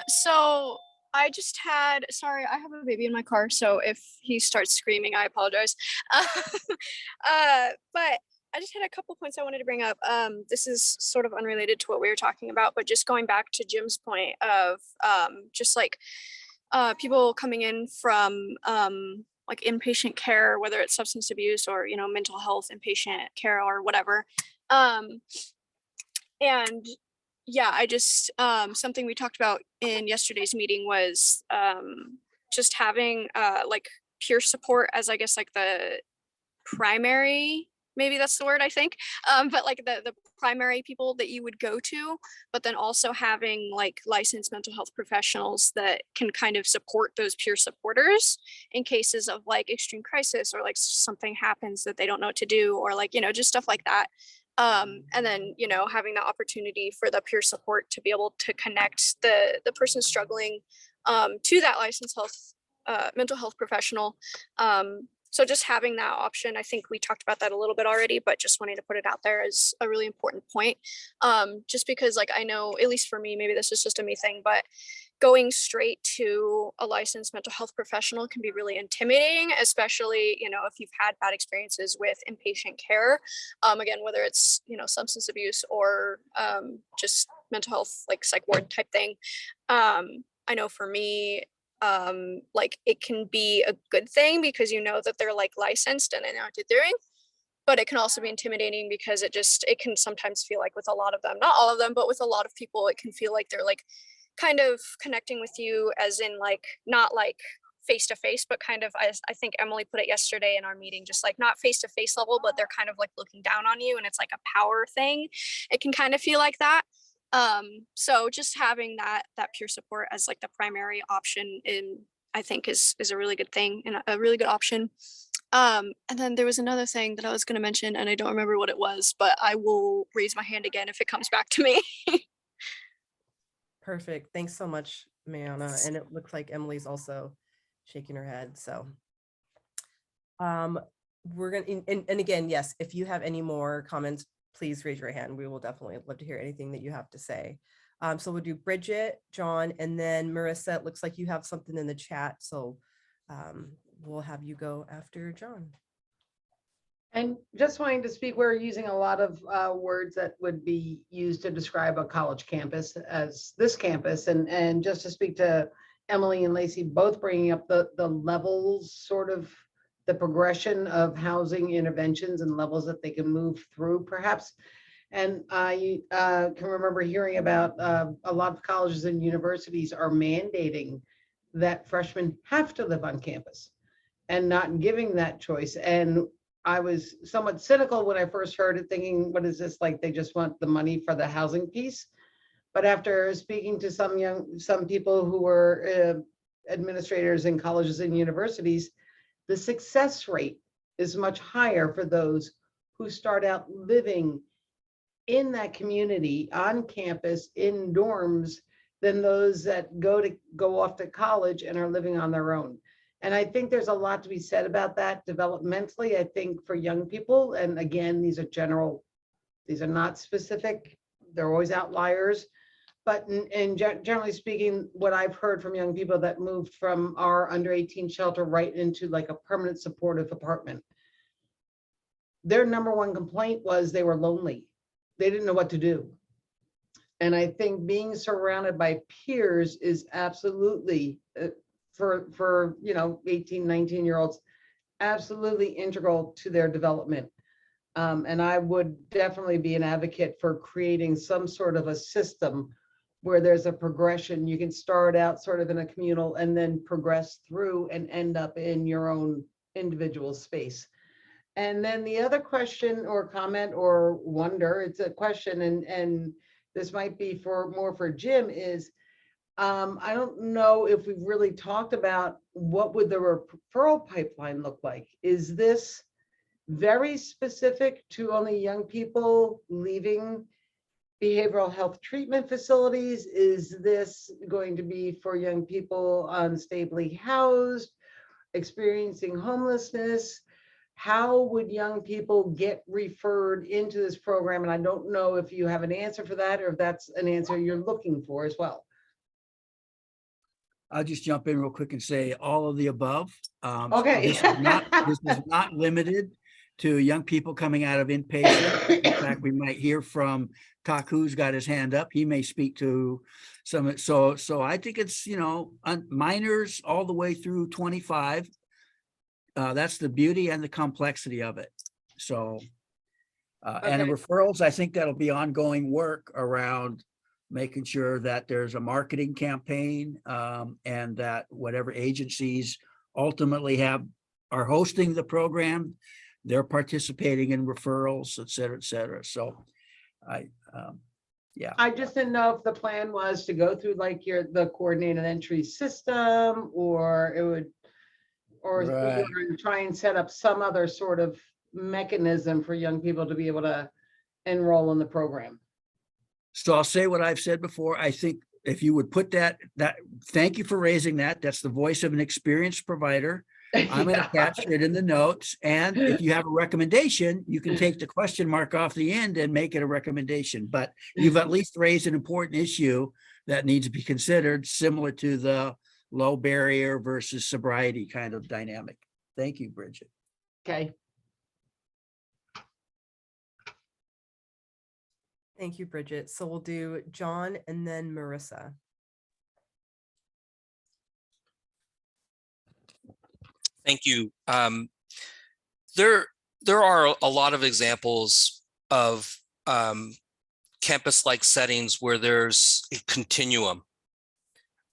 So I just had, sorry, I have a baby in my car, so if he starts screaming, I apologize. But I just had a couple points I wanted to bring up. This is sort of unrelated to what we were talking about, but just going back to Jim's point of just like people coming in from like inpatient care, whether it's substance abuse or, you know, mental health inpatient care or whatever. And yeah, I just something we talked about in yesterday's meeting was just having like peer support as, I guess, like the primary, maybe that's the word, I think, but like the primary people that you would go to, but then also having like licensed mental health professionals that can kind of support those peer supporters in cases of like extreme crisis, or like something happens that they don't know what to do, or like, you know, just stuff like that. And then, you know, having the opportunity for the peer support to be able to connect the person struggling to that licensed mental health professional. So just having that option, I think we talked about that a little bit already, but just wanting to put it out there is a really important point. Just because, like, I know, at least for me, maybe this is just a me thing, but going straight to a licensed mental health professional can be really intimidating, especially, you know, if you've had bad experiences with inpatient care. Again, whether it's, you know, substance abuse or just mental health, like psych ward type thing. I know for me, like it can be a good thing because you know that they're like licensed and they know what they're doing, but it can also be intimidating because it can sometimes feel like, with a lot of them, not all of them, but with a lot of people, it can feel like they're like kind of connecting with you, as in like not like face to face, but kind of, I think Emily put it yesterday in our meeting, just like not face to face level, but they're kind of like looking down on you, and it's like a power thing. It can kind of feel like that. So just having that peer support as like the primary option I think is a really good thing and a really good option. And then there was another thing that I was going to mention and I don't remember what it was, but I will raise my hand again if it comes back to me. Perfect. Thanks so much, Mariana. And it looks like Emily's also shaking her head. So we're gonna and again, yes, if you have any more comments, please raise your hand. We will definitely love to hear anything that you have to say. So we'll do Bridget, John, and then Marissa. It looks like you have something in the chat. So we'll have you go after John. And just wanting to speak, we're using a lot of words that would be used to describe a college campus as this campus. And just to speak to Emily and Lacey, both bringing up the levels, sort of the progression of housing interventions and levels that they can move through perhaps. And I can remember hearing about a lot of colleges and universities are mandating that freshmen have to live on campus and not giving that choice. And I was somewhat cynical when I first heard it, thinking, what is this, like they just want the money for the housing piece? But after speaking to some people who were administrators in colleges and universities, the success rate is much higher for those who start out living in that community on campus in dorms than those that go off to college and are living on their own. And I think there's a lot to be said about that developmentally. I think for young people, and again, these are general, these are not specific, they're always outliers. But generally speaking, what I've heard from young people that moved from our under 18 shelter right into like a permanent supportive apartment, their number one complaint was they were lonely. They didn't know what to do. And I think being surrounded by peers is absolutely, for 18, 19-year-olds, absolutely integral to their development. And I would definitely be an advocate for creating some sort of a system where there's a progression. You can start out sort of in a communal and then progress through and end up in your own individual space. And then the other question or comment or wonder, it's a question, and this might be more for Jim, is I don't know if we've really talked about what would the referral pipeline look like. Is this very specific to only young people leaving behavioral health treatment facilities? Is this going to be for young people unstably housed, experiencing homelessness? How would young people get referred into this program? And I don't know if you have an answer for that or if that's an answer you're looking for as well. I'll just jump in real quick and say all of the above. Okay. This is not limited to young people coming out of inpatient. In fact, we might hear from Taku's got his hand up. He may speak to some. So I think it's, minors all the way through 25. That's the beauty and the complexity of it. So, and the referrals, I think that'll be ongoing work around making sure that there's a marketing campaign, and that whatever agencies ultimately are hosting the program, they're participating in referrals, et cetera, et cetera. So yeah. I just didn't know if the plan was to go through like the coordinated entry system, or Right. try and set up some other sort of mechanism for young people to be able to enroll in the program. So I'll say what I've said before. I think if you would put that, thank you for raising that. That's the voice of an experienced provider. I'm going to capture it in the notes. And if you have a recommendation, you can take the question mark off the end and make it a recommendation. But you've at least raised an important issue that needs to be considered, similar to the low barrier versus sobriety kind of dynamic. Thank you, Bridget. Okay. Thank you, Bridget. So we'll do John and then Marissa. Thank you. There are a lot of examples of campus-like settings where there's a continuum.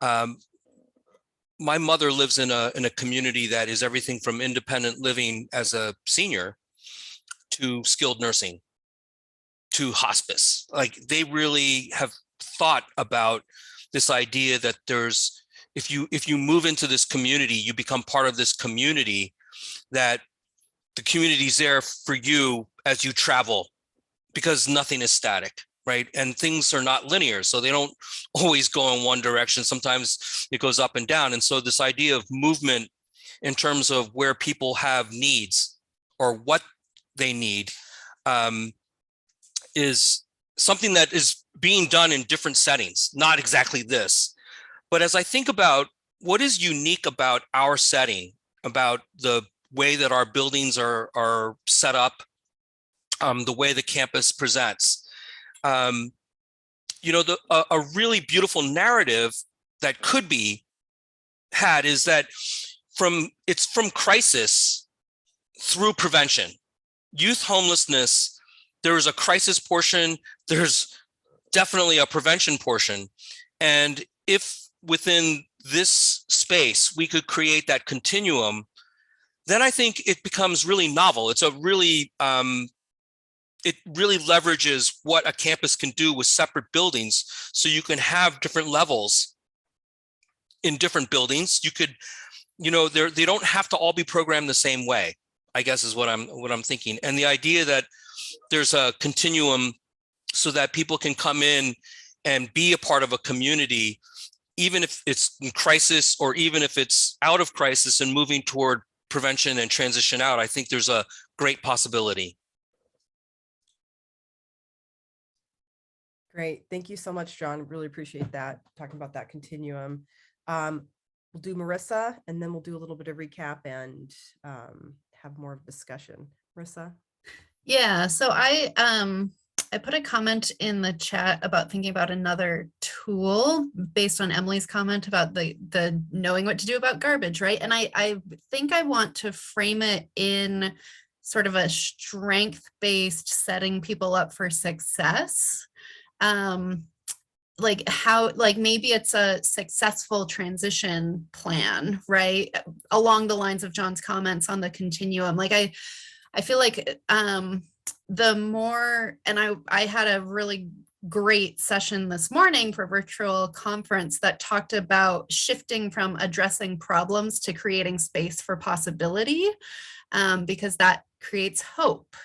My mother lives in a community that is everything from independent living as a senior to skilled nursing to hospice. Like they really have thought about this idea that there's, if you move into this community, you become part of this community, that the community's there for you as you travel, because nothing is static, right? And things are not linear, so they don't always go in one direction. Sometimes it goes up and down. And so this idea of movement in terms of where people have needs or what they need is something that is being done in different settings, not exactly this. But as I think about what is unique about our setting, about the way that our buildings are set up, the way the campus presents, you know, a really beautiful narrative that could be had is that it's from crisis through prevention. Youth homelessness, there is a crisis portion, there's definitely a prevention portion. And if within this space we could create that continuum, then I think it becomes really novel. It's a really, it really leverages what a campus can do with separate buildings. So you can have different levels in different buildings. You could, you know, they don't have to all be programmed the same way, I guess is what I'm thinking. And the idea that there's a continuum so that people can come in and be a part of a community, even if it's in crisis or even if it's out of crisis and moving toward prevention and transition out, I think there's a great possibility. Great. Thank you so much, John. Really appreciate that, talking about that continuum. We'll do Marissa, and then we'll do a little bit of recap and have more of discussion. Marissa? Yeah, so I put a comment in the chat about thinking about another tool based on Emily's comment about the knowing what to do about garbage, right? And I think I want to frame it in sort of a strength-based setting people up for success. Like how, like maybe it's a successful transition plan, right? Along the lines of John's comments on the continuum. Like I feel like the more, and I had a really great session this morning for virtual conference that talked about shifting from addressing problems to creating space for possibility, because that creates hope,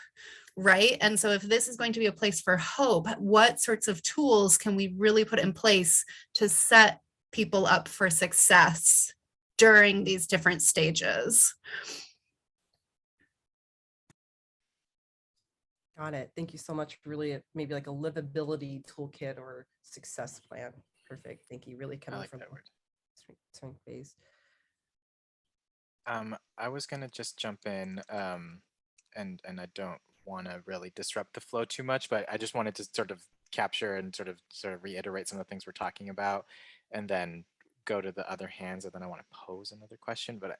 right? And so if this is going to be a place for hope, what sorts of tools can we really put in place to set people up for success during these different stages? Got it. Thank you so much. Really, maybe like a livability toolkit or success plan. Perfect. Thank you. Really coming like from that word. strength base. I was gonna just jump in, and I don't want to really disrupt the flow too much, but I just wanted to sort of capture and sort of reiterate some of the things we're talking about, and then go to the other hands, and then I want to pose another question. But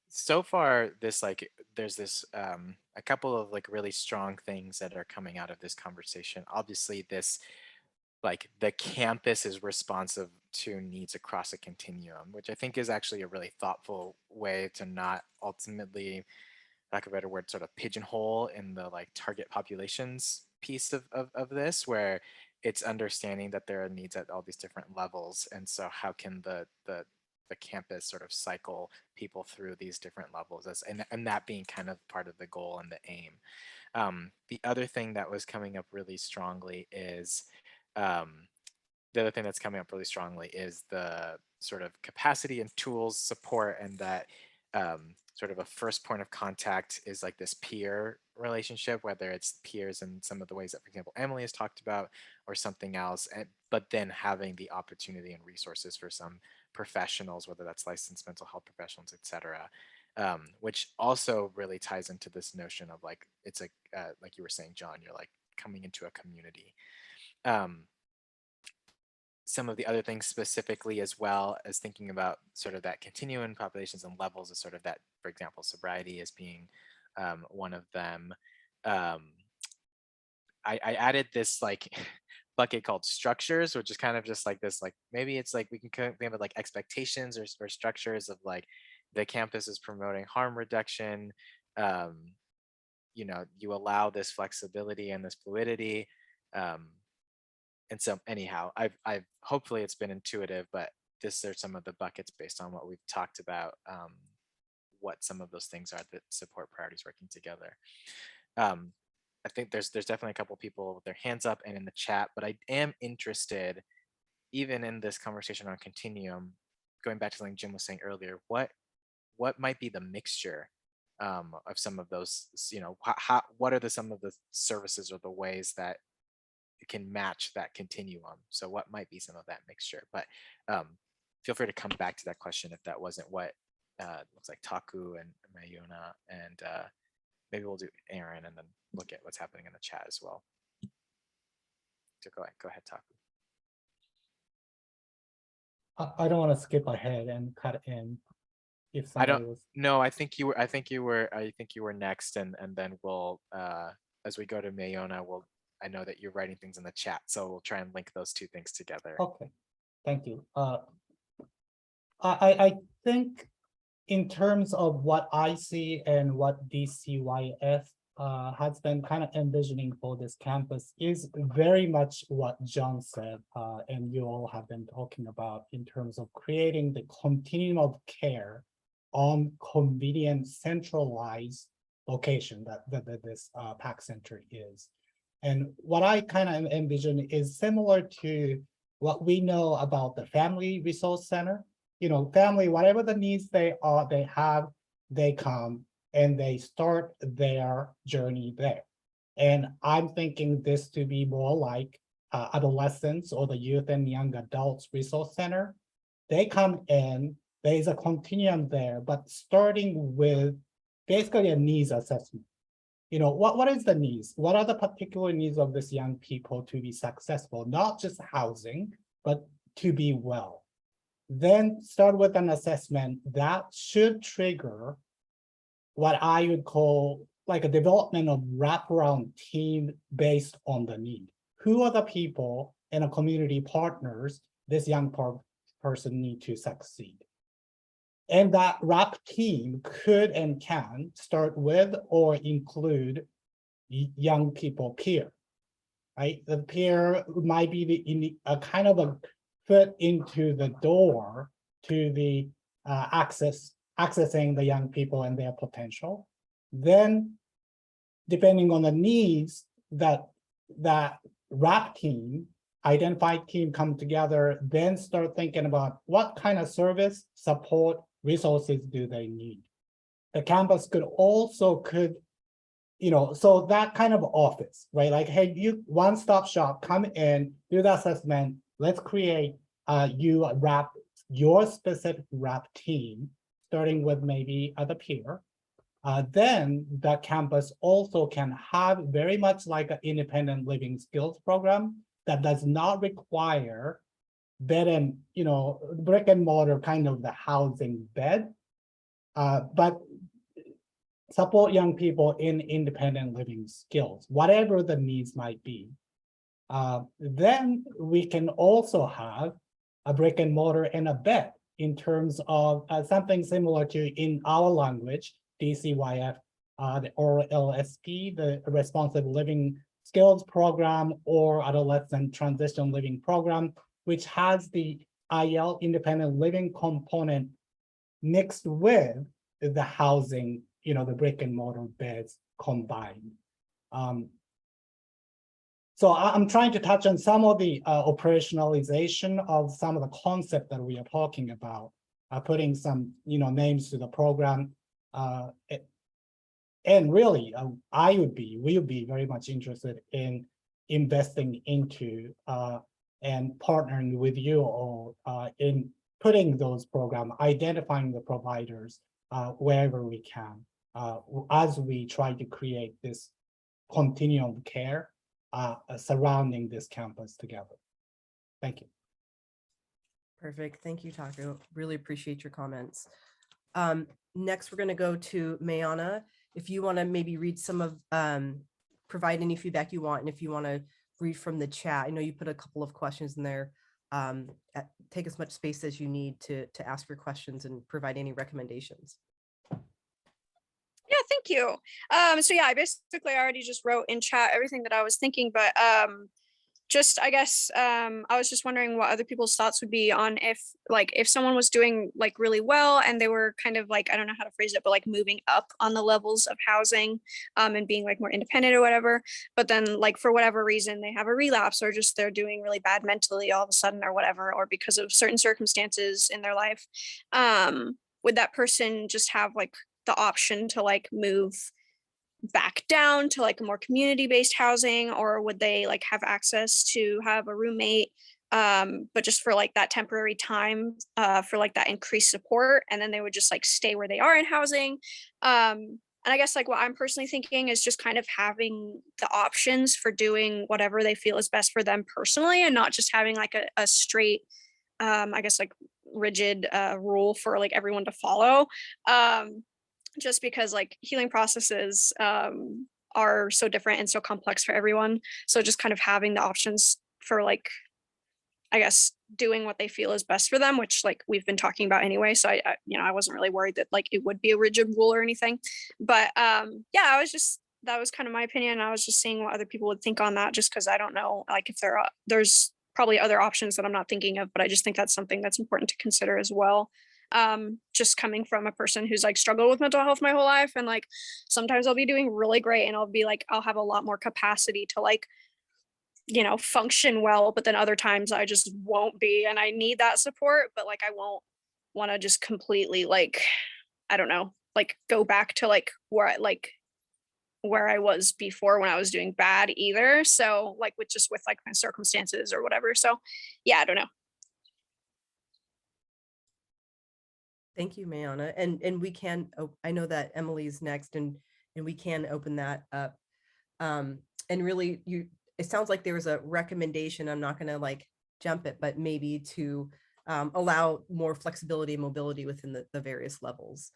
so far, this like there's this a couple of like really strong things that are coming out of this conversation. Obviously, this like the campus is responsive to needs across a continuum, which I think is actually a really thoughtful way to not ultimately, lack of a better word, sort of pigeonhole in the like target populations piece of this, where it's understanding that there are needs at all these different levels. And so how can the campus sort of cycle people through these different levels, and that being kind of part of the goal and the aim. The other thing that was coming up really strongly is the other thing that's coming up really strongly is the sort of capacity and tools support, and that sort of a first point of contact is like this peer relationship, whether it's peers in some of the ways that, for example, Emily has talked about, or something else, but then having the opportunity and resources for some professionals, whether that's licensed mental health professionals, et cetera, which also really ties into this notion of like, it's like you were saying, John, you're like coming into a community. Some of the other things specifically, as well as thinking about sort of that continuum populations and levels, is sort of that, for example, sobriety as being one of them. I added this like bucket called structures, which is kind of just like this, like maybe it's like we can think of like expectations or structures of like the campus is promoting harm reduction. You know, you allow this flexibility and this fluidity. And so anyhow, I've hopefully it's been intuitive, but this are some of the buckets based on what we've talked about, what some of those things are that support priorities working together. I think there's definitely a couple people with their hands up and in the chat, but I am interested, even in this conversation on continuum, going back to something Jim was saying earlier, what might be the mixture of some of those, what are some of the services or the ways that it can match that continuum? So what might be some of that mixture? But feel free to come back to that question if that wasn't what looks like Taku and Mayuna, and maybe we'll do Aaron and then look at what's happening in the chat as well. So go ahead, Taku. I don't want to skip ahead and cut in if I somebody don't was. No, I think you were next, and then we'll as we go to Mayona, I know that you're writing things in the chat, so we'll try and link those two things together. Okay, thank you. I think in terms of what I see and what DCYF has been kind of envisioning for this campus is very much what John said, and you all have been talking about in terms of creating the continuum of care on convenient centralized location that this PAC center is. And what I kind of envision is similar to what we know about the Family Resource Center. Family, whatever the needs they have, they come and they start their journey there. And I'm thinking this to be more like adolescents or the youth and young adults resource center. They come in, there's a continuum there, but starting with basically a needs assessment. What is the needs? What are the particular needs of this young people to be successful, not just housing, but to be well? Then start with an assessment that should trigger what I would call like a development of wraparound team based on the need. Who are the people and a community partners this young person need to succeed? And that wrap team could and can start with or include young people peer, right? The peer might be a kind of a foot into the door to the accessing the young people and their potential. Then, depending on the needs that wrap team, identified team come together, then start thinking about what kind of service, support, resources do they need. The campus so that kind of office, right? Like, hey, you one-stop shop, come in, do the assessment, let's create your specific wrap team, starting with maybe the peer. Then the campus also can have very much like an independent living skills program that does not require bed and, brick and mortar kind of the housing bed, but support young people in independent living skills, whatever the needs might be. Then we can also have a brick and mortar and a bed in terms of something similar to, in our language, DCYF, the RLSP, the Responsive Living Skills Program, or Adolescent Transition Living Program, which has the IL, independent living component, mixed with the housing, the brick and mortar beds combined. So I'm trying to touch on some of the operationalization of some of the concepts that we are talking about, putting some names to the program. And really, we would be very much interested in investing into and partnering with you all in putting those programs, identifying the providers wherever we can, as we try to create this continuum of care surrounding this campus together. Thank you. Perfect. Thank you, Taku. Really appreciate your comments. Next, we're going to go to Mayana. If you want to maybe read some of, provide any feedback you want, and if you want to read from the chat, I know you put a couple of questions in there. Take as much space as you need to ask your questions and provide any recommendations. Yeah, thank you. So yeah, I basically already just wrote in chat everything that I was thinking, but just I guess I was just wondering what other people's thoughts would be on if someone was doing like really well and they were kind of like, I don't know how to phrase it, but like moving up on the levels of housing and being like more independent or whatever, but then like for whatever reason they have a relapse or just they're doing really bad mentally all of a sudden or whatever, or because of certain circumstances in their life, would that person just have like the option to like move back down to like a more community-based housing, or would they like have access to have a roommate, but just for like that temporary time, for like that increased support, and then they would just like stay where they are in housing? And I guess like what I'm personally thinking is just kind of having the options for doing whatever they feel is best for them personally, and not just having like a straight, I guess like rigid rule for like everyone to follow. Just because like healing processes are so different and so complex for everyone. So just kind of having the options for like, I guess, doing what they feel is best for them, which like we've been talking about anyway. So I wasn't really worried that like it would be a rigid rule or anything. But yeah, that was kind of my opinion. I was just seeing what other people would think on that, just because I don't know like if there's probably other options that I'm not thinking of, but I just think that's something that's important to consider as well. Just coming from a person who's like struggled with mental health my whole life, and like sometimes I'll be doing really great and I'll have a lot more capacity to like function well, but then other times I just won't be, and I need that support, but like I won't want to just completely like, I don't know, like go back to like where I was before when I was doing bad either. So like with like my circumstances or whatever. So yeah, I don't know. Thank you, Mayana. And we can, I know that Emily's next, and we can open that up. And really it sounds like there was a recommendation. I'm not gonna like jump it, but maybe to allow more flexibility and mobility within the various levels.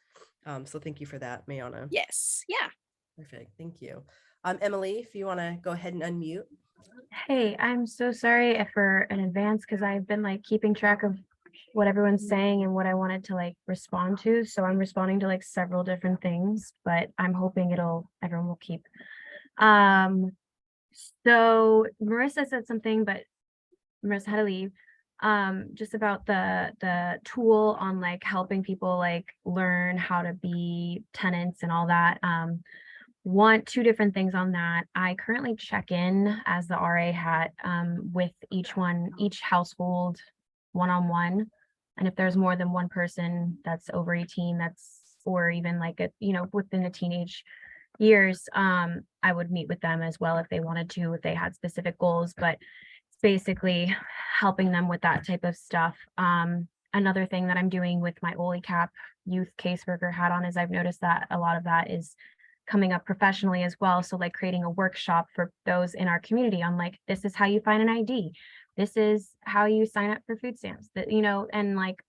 So thank you for that, Mayana. Yes. Yeah. Perfect. Thank you. Emily, if you want to go ahead and unmute. Hey, I'm so sorry for in advance because I've been like keeping track of what everyone's saying and what I wanted to like respond to. So I'm responding to like several different things, but I'm hoping everyone will keep. So Marissa said something, but Marissa had to leave. Just about the tool on like helping people like learn how to be tenants and all that. Two different things on that. I currently check in as the RA hat with each household one-on-one. And if there's more than one person that's over 18, or even like within the teenage years, I would meet with them as well if they wanted to, if they had specific goals, but it's basically helping them with that type of stuff. Another thing that I'm doing with my OLICAP youth caseworker hat on is I've noticed that a lot of that is coming up professionally as well. So like creating a workshop for those in our community on like, this is how you find an ID. This is how you sign up for food stamps, that, and like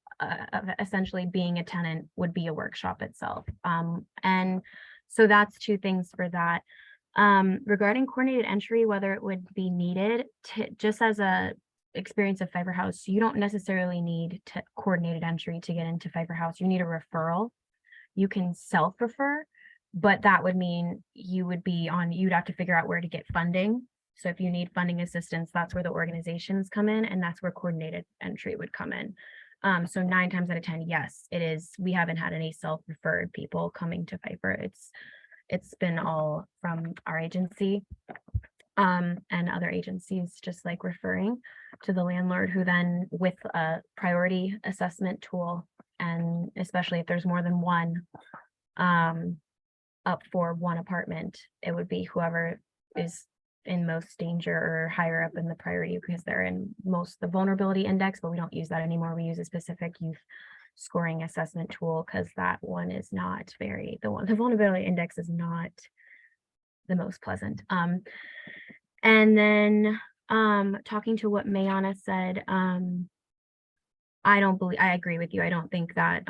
essentially being a tenant would be a workshop itself. And so that's two things for that. Regarding coordinated entry, whether it would be needed just as a experience of Fiber House, you don't necessarily need to coordinated entry to get into Fiber House. You need a referral. You can self-refer, but that would mean you'd have to figure out where to get funding. So if you need funding assistance, that's where the organizations come in, and that's where coordinated entry would come in. So 9 times out of 10, yes, it is. We haven't had any self-referred people coming to Piper. It's been all from our agency and other agencies, just like referring to the landlord, who then with a priority assessment tool, and especially if there's more than one up for one apartment, it would be whoever is in most danger or higher up in the priority, because they're in the vulnerability index, but we don't use that anymore. We use a specific youth scoring assessment tool, because that one is not the vulnerability index is not the most pleasant. And then talking to what Mayana said, I agree with you. I don't think that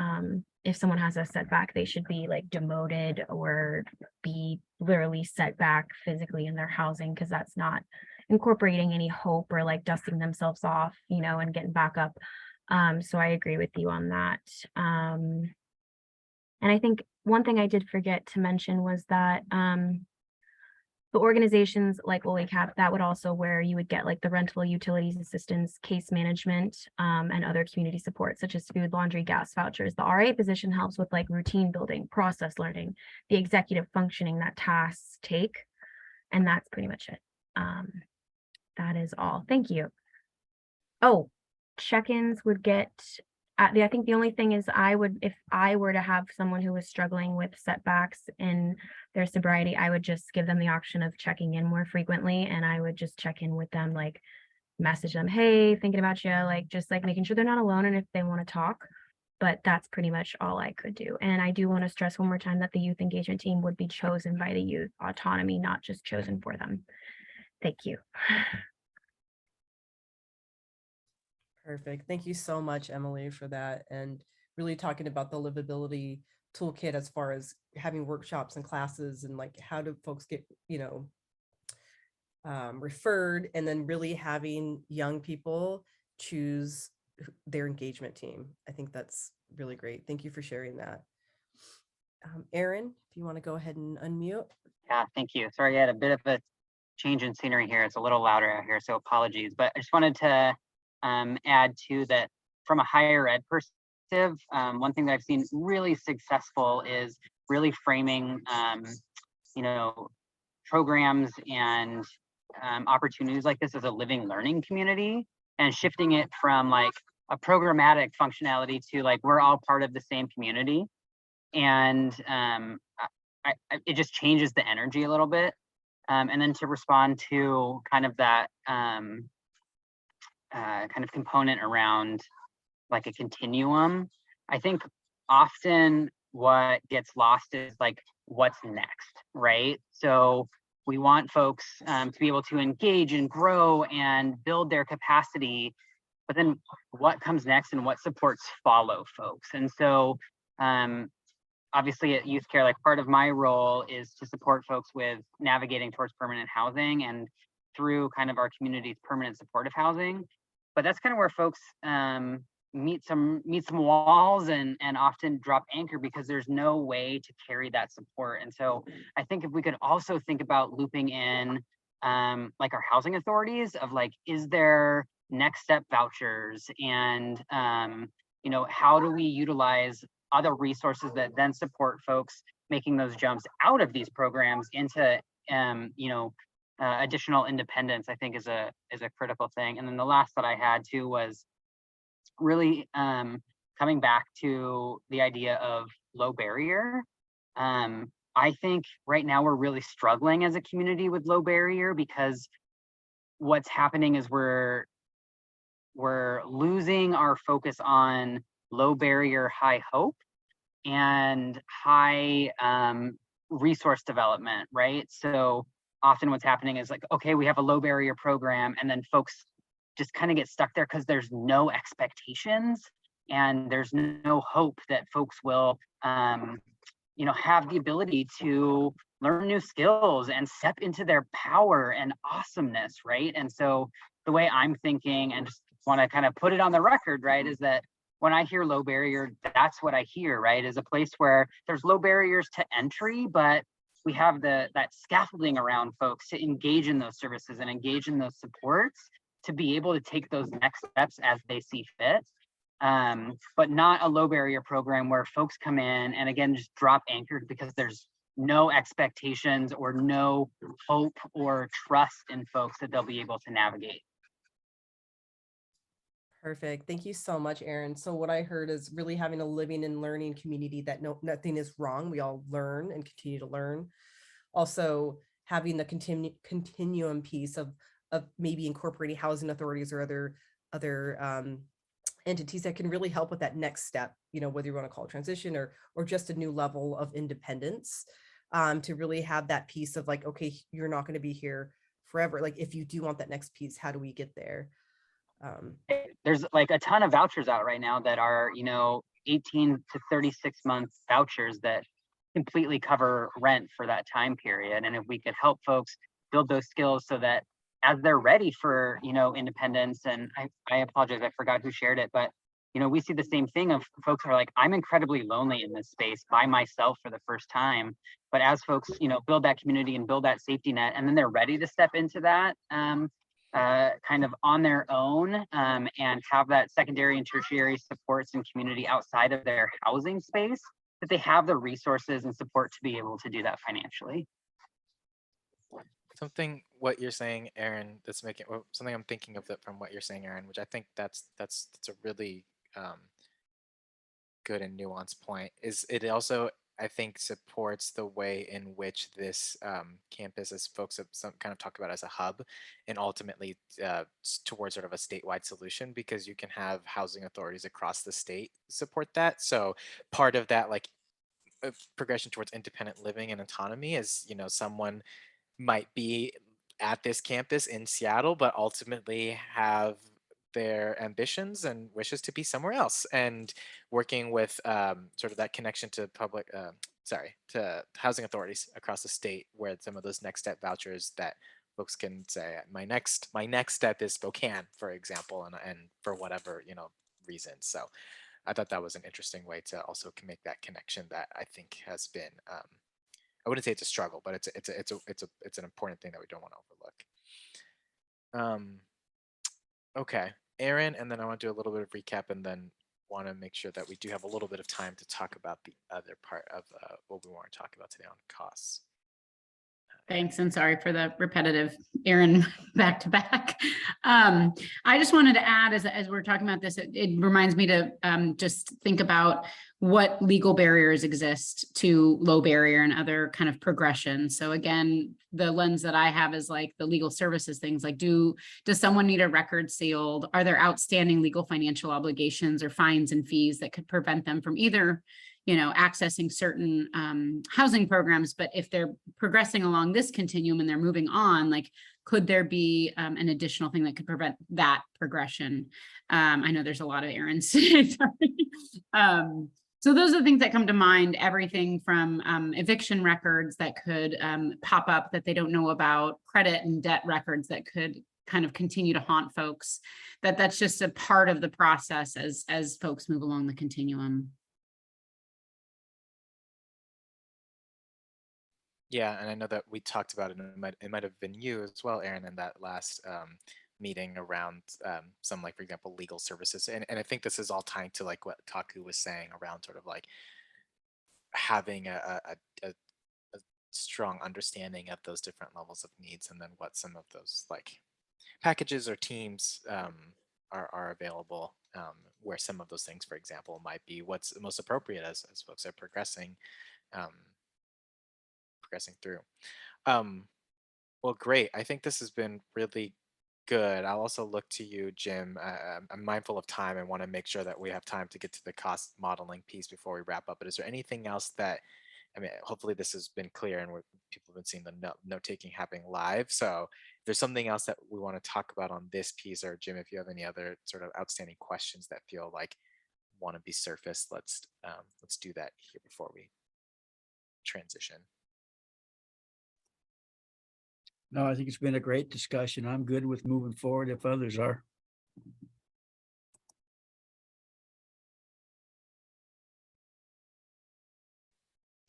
if someone has a setback, they should be like demoted or be literally set back physically in their housing, because that's not incorporating any hope or like dusting themselves off, and getting back up. So I agree with you on that. And I think one thing I did forget to mention was that the organizations like WorkGroup, that would also where you would get like the rental utilities assistance, case management, and other community support such as food, laundry, gas vouchers. The RA position helps with like routine building, process learning, the executive functioning that tasks take. And that's pretty much it. That is all. Thank you. Oh, check-ins would get I think the only thing is if I were to have someone who was struggling with setbacks in their sobriety, I would just give them the option of checking in more frequently, and I would just check in with them, like message them, hey, thinking about you, like just like making sure they're not alone and if they want to talk. But that's pretty much all I could do. And I do want to stress one more time that the youth engagement team would be chosen by the youth, autonomy, not just chosen for them. Thank you. Perfect. Thank you so much, Emily, for that. And really talking about the livability toolkit as far as having workshops and classes and like how do folks get, referred, and then really having young people choose their engagement team. I think that's really great. Thank you for sharing that. Aaron, if you want to go ahead and unmute. Yeah, thank you. Sorry, I had a bit of a change in scenery here. It's a little louder out here, so apologies. But I just wanted to add to that from a higher ed perspective. One thing that I've seen really successful is really framing, programs and opportunities like this as a living learning community, and shifting it from like a programmatic functionality to like we're all part of the same community. And it just changes the energy a little bit. And then to respond to kind of that kind of component around like a continuum, I think often what gets lost is like what's next, right? So we want folks to be able to engage and grow and build their capacity, but then what comes next and what supports follow folks. And so obviously at youth care, like part of my role is to support folks with navigating towards permanent housing and through kind of our community's permanent supportive housing. But that's kind of where folks meet some walls and often drop anchor because there's no way to carry that support. And so I think if we could also think about looping in like our housing authorities of like, is there next step vouchers, and how do we utilize other resources that then support folks making those jumps out of these programs into additional independence, I think is a critical thing. And then the last that I had too was really coming back to the idea of low barrier. I think right now we're really struggling as a community with low barrier because what's happening is we're losing our focus on low barrier, high hope and high resource development, right? So often what's happening is like, okay, we have a low barrier program, and then folks just kind of get stuck there because there's no expectations and there's no hope that folks will have the ability to learn new skills and step into their power and awesomeness, right? And so the way I'm thinking, and just want to kind of put it on the record, right, is that when I hear low barrier, that's what I hear, right, is a place where there's low barriers to entry, but we have that scaffolding around folks to engage in those services and engage in those supports to be able to take those next steps as they see fit. But not a low barrier program where folks come in and again, just drop anchored because there's no expectations or no hope or trust in folks that they'll be able to navigate. Perfect. Thank you so much, Aaron. So what I heard is really having a living and learning community that nothing is wrong. We all learn and continue to learn. Also having the continuum piece of maybe incorporating housing authorities or other entities that can really help with that next step, whether you want to call it transition or just a new level of independence, to really have that piece of like, okay, you're not going to be here forever. Like if you do want that next piece, how do we get there? There's like a ton of vouchers out right now that are 18 to 36 month vouchers that completely cover rent for that time period. And if we could help folks build those skills so that as they're ready for independence, and I apologize, I forgot who shared it, but you know, we see the same thing of folks who are like, I'm incredibly lonely in this space by myself for the first time. But as folks, you know, build that community and build that safety net, and then they're ready to step into that kind of on their own, and have that secondary and tertiary supports and community outside of their housing space, that they have the resources and support to be able to do that financially. Something what you're saying, Aaron, that's making well, something I'm thinking of that from what you're saying, Aaron, which I think that's a really good and nuanced point. Is it also I think supports the way in which this campus, as folks have some kind of talked about as a hub, and ultimately towards sort of a statewide solution, because you can have housing authorities across the state support that. So part of that, like progression towards independent living and autonomy, is someone might be at this campus in Seattle, but ultimately have their ambitions and wishes to be somewhere else, and working with sort of that connection to to housing authorities across the state, where some of those next step vouchers that folks can say, my next step is Spokane, for example, and for whatever reason. So I thought that was an interesting way to also make that connection that I think has been I wouldn't say it's a struggle, but it's an important thing that we don't want to overlook. Okay, Aaron, and then I want to do a little bit of recap, and then want to make sure that we do have a little bit of time to talk about the other part of what we want to talk about today on costs. Thanks, and sorry for the repetitive Aaron back to back. I just wanted to add, as we're talking about this, it reminds me to just think about what legal barriers exist to low barrier and other kind of progression. So again, the lens that I have is like the legal services things, like does someone need a record sealed? Are there outstanding legal financial obligations or fines and fees that could prevent them from either accessing certain housing programs? But if they're progressing along this continuum and they're moving on, like, could there be an additional thing that could prevent that progression? I know there's a lot of errands today, sorry. So those are the things that come to mind, everything from eviction records that could pop up that they don't know about, credit and debt records that could kind of continue to haunt folks, that's just a part of the process as folks move along the continuum. Yeah, and I know that we talked about it, and it might have been you as well, Aaron, in that last meeting around some, like, for example, legal services. And I think this is all tying to like what Taku was saying around sort of like having a strong understanding of those different levels of needs, and then what some of those like packages or teams are available, where some of those things, for example, might be what's most appropriate as folks are progressing through. Well, great. I think this has been really good. I'll also look to you, Jim. I'm mindful of time and want to make sure that we have time to get to the cost modeling piece before we wrap up. But is there anything else that, I mean, hopefully this has been clear, and people have been seeing the note taking happening live. So if there's something else that we want to talk about on this piece, or Jim, if you have any other sort of outstanding questions that feel like want to be surfaced, let's do that here before we transition. No, I think it's been a great discussion. I'm good with moving forward if others are.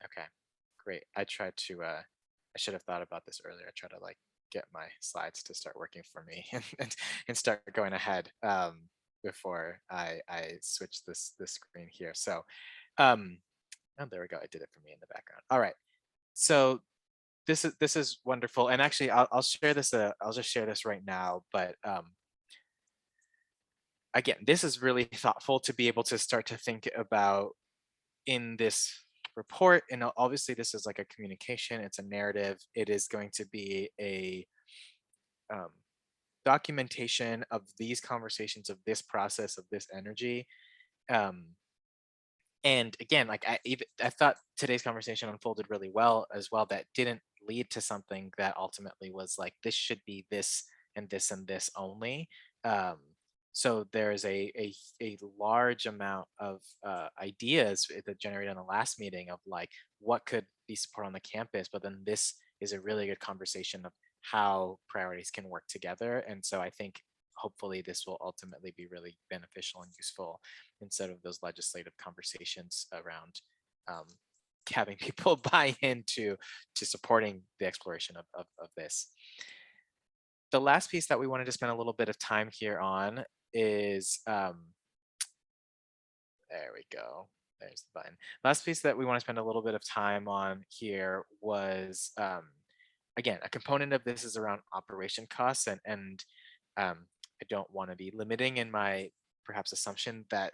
Okay, great. I tried to, I should have thought about this earlier. I tried to like get my slides to start working for me and start going ahead before I switch this screen here. So, oh, there we go. I did it for me in the background. All right. So this is wonderful. And actually, I'll share this. I'll just share this right now. But again, this is really thoughtful to be able to start to think about in this report. And obviously this is like a communication, it's a narrative. It is going to be a documentation of these conversations, of this process, of this energy. And again, like I thought today's conversation unfolded really well as well, that didn't lead to something that ultimately was like, this should be this and this and this only. So there's a large amount of ideas that generated in the last meeting of like what could be support on the campus, but then this is a really good conversation of how priorities can work together. And so I think hopefully this will ultimately be really beneficial and useful instead of those legislative conversations around having people buy into supporting the exploration of this. The last piece that we wanted to spend a little bit of time here on is, there we go. There's the button. Last piece that we want to spend a little bit of time on here was, again, a component of this is around operation costs, and I don't want to be limiting in my perhaps assumption that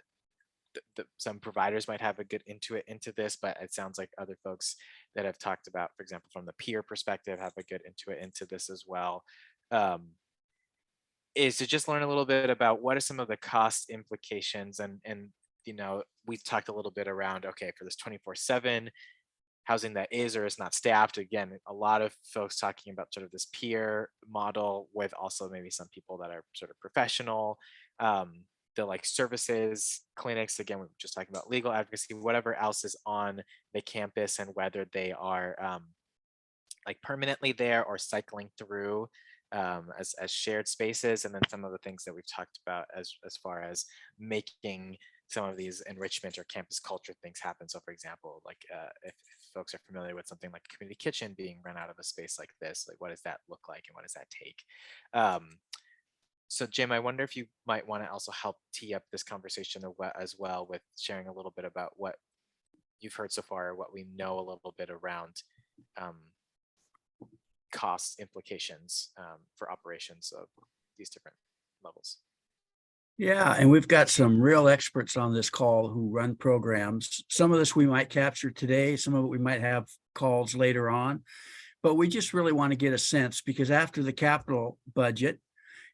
some providers might have a good intuit into this, but it sounds like other folks that have talked about, for example, from the peer perspective, have a good intuit into this as well. Is to just learn a little bit about what are some of the cost implications, and you know, we've talked a little bit around, okay, for this 24/7 housing that is or is not staffed. Again, a lot of folks talking about sort of this peer model with also maybe some people that are sort of professional. The like services, clinics, again, we're just talking about legal advocacy, whatever else is on the campus, and whether they are like permanently there or cycling through as shared spaces. And then some of the things that we've talked about as far as making some of these enrichment or campus culture things happen. So for example, like if folks are familiar with something like a community kitchen being run out of a space like this, like what does that look like and what does that take? So Jim, I wonder if you might want to also help tee up this conversation as well with sharing a little bit about what you've heard so far, what we know a little bit around cost implications for operations of these different levels. Yeah, and we've got some real experts on this call who run programs. Some of this we might capture today, some of it we might have calls later on, but we just really want to get a sense, because after the capital budget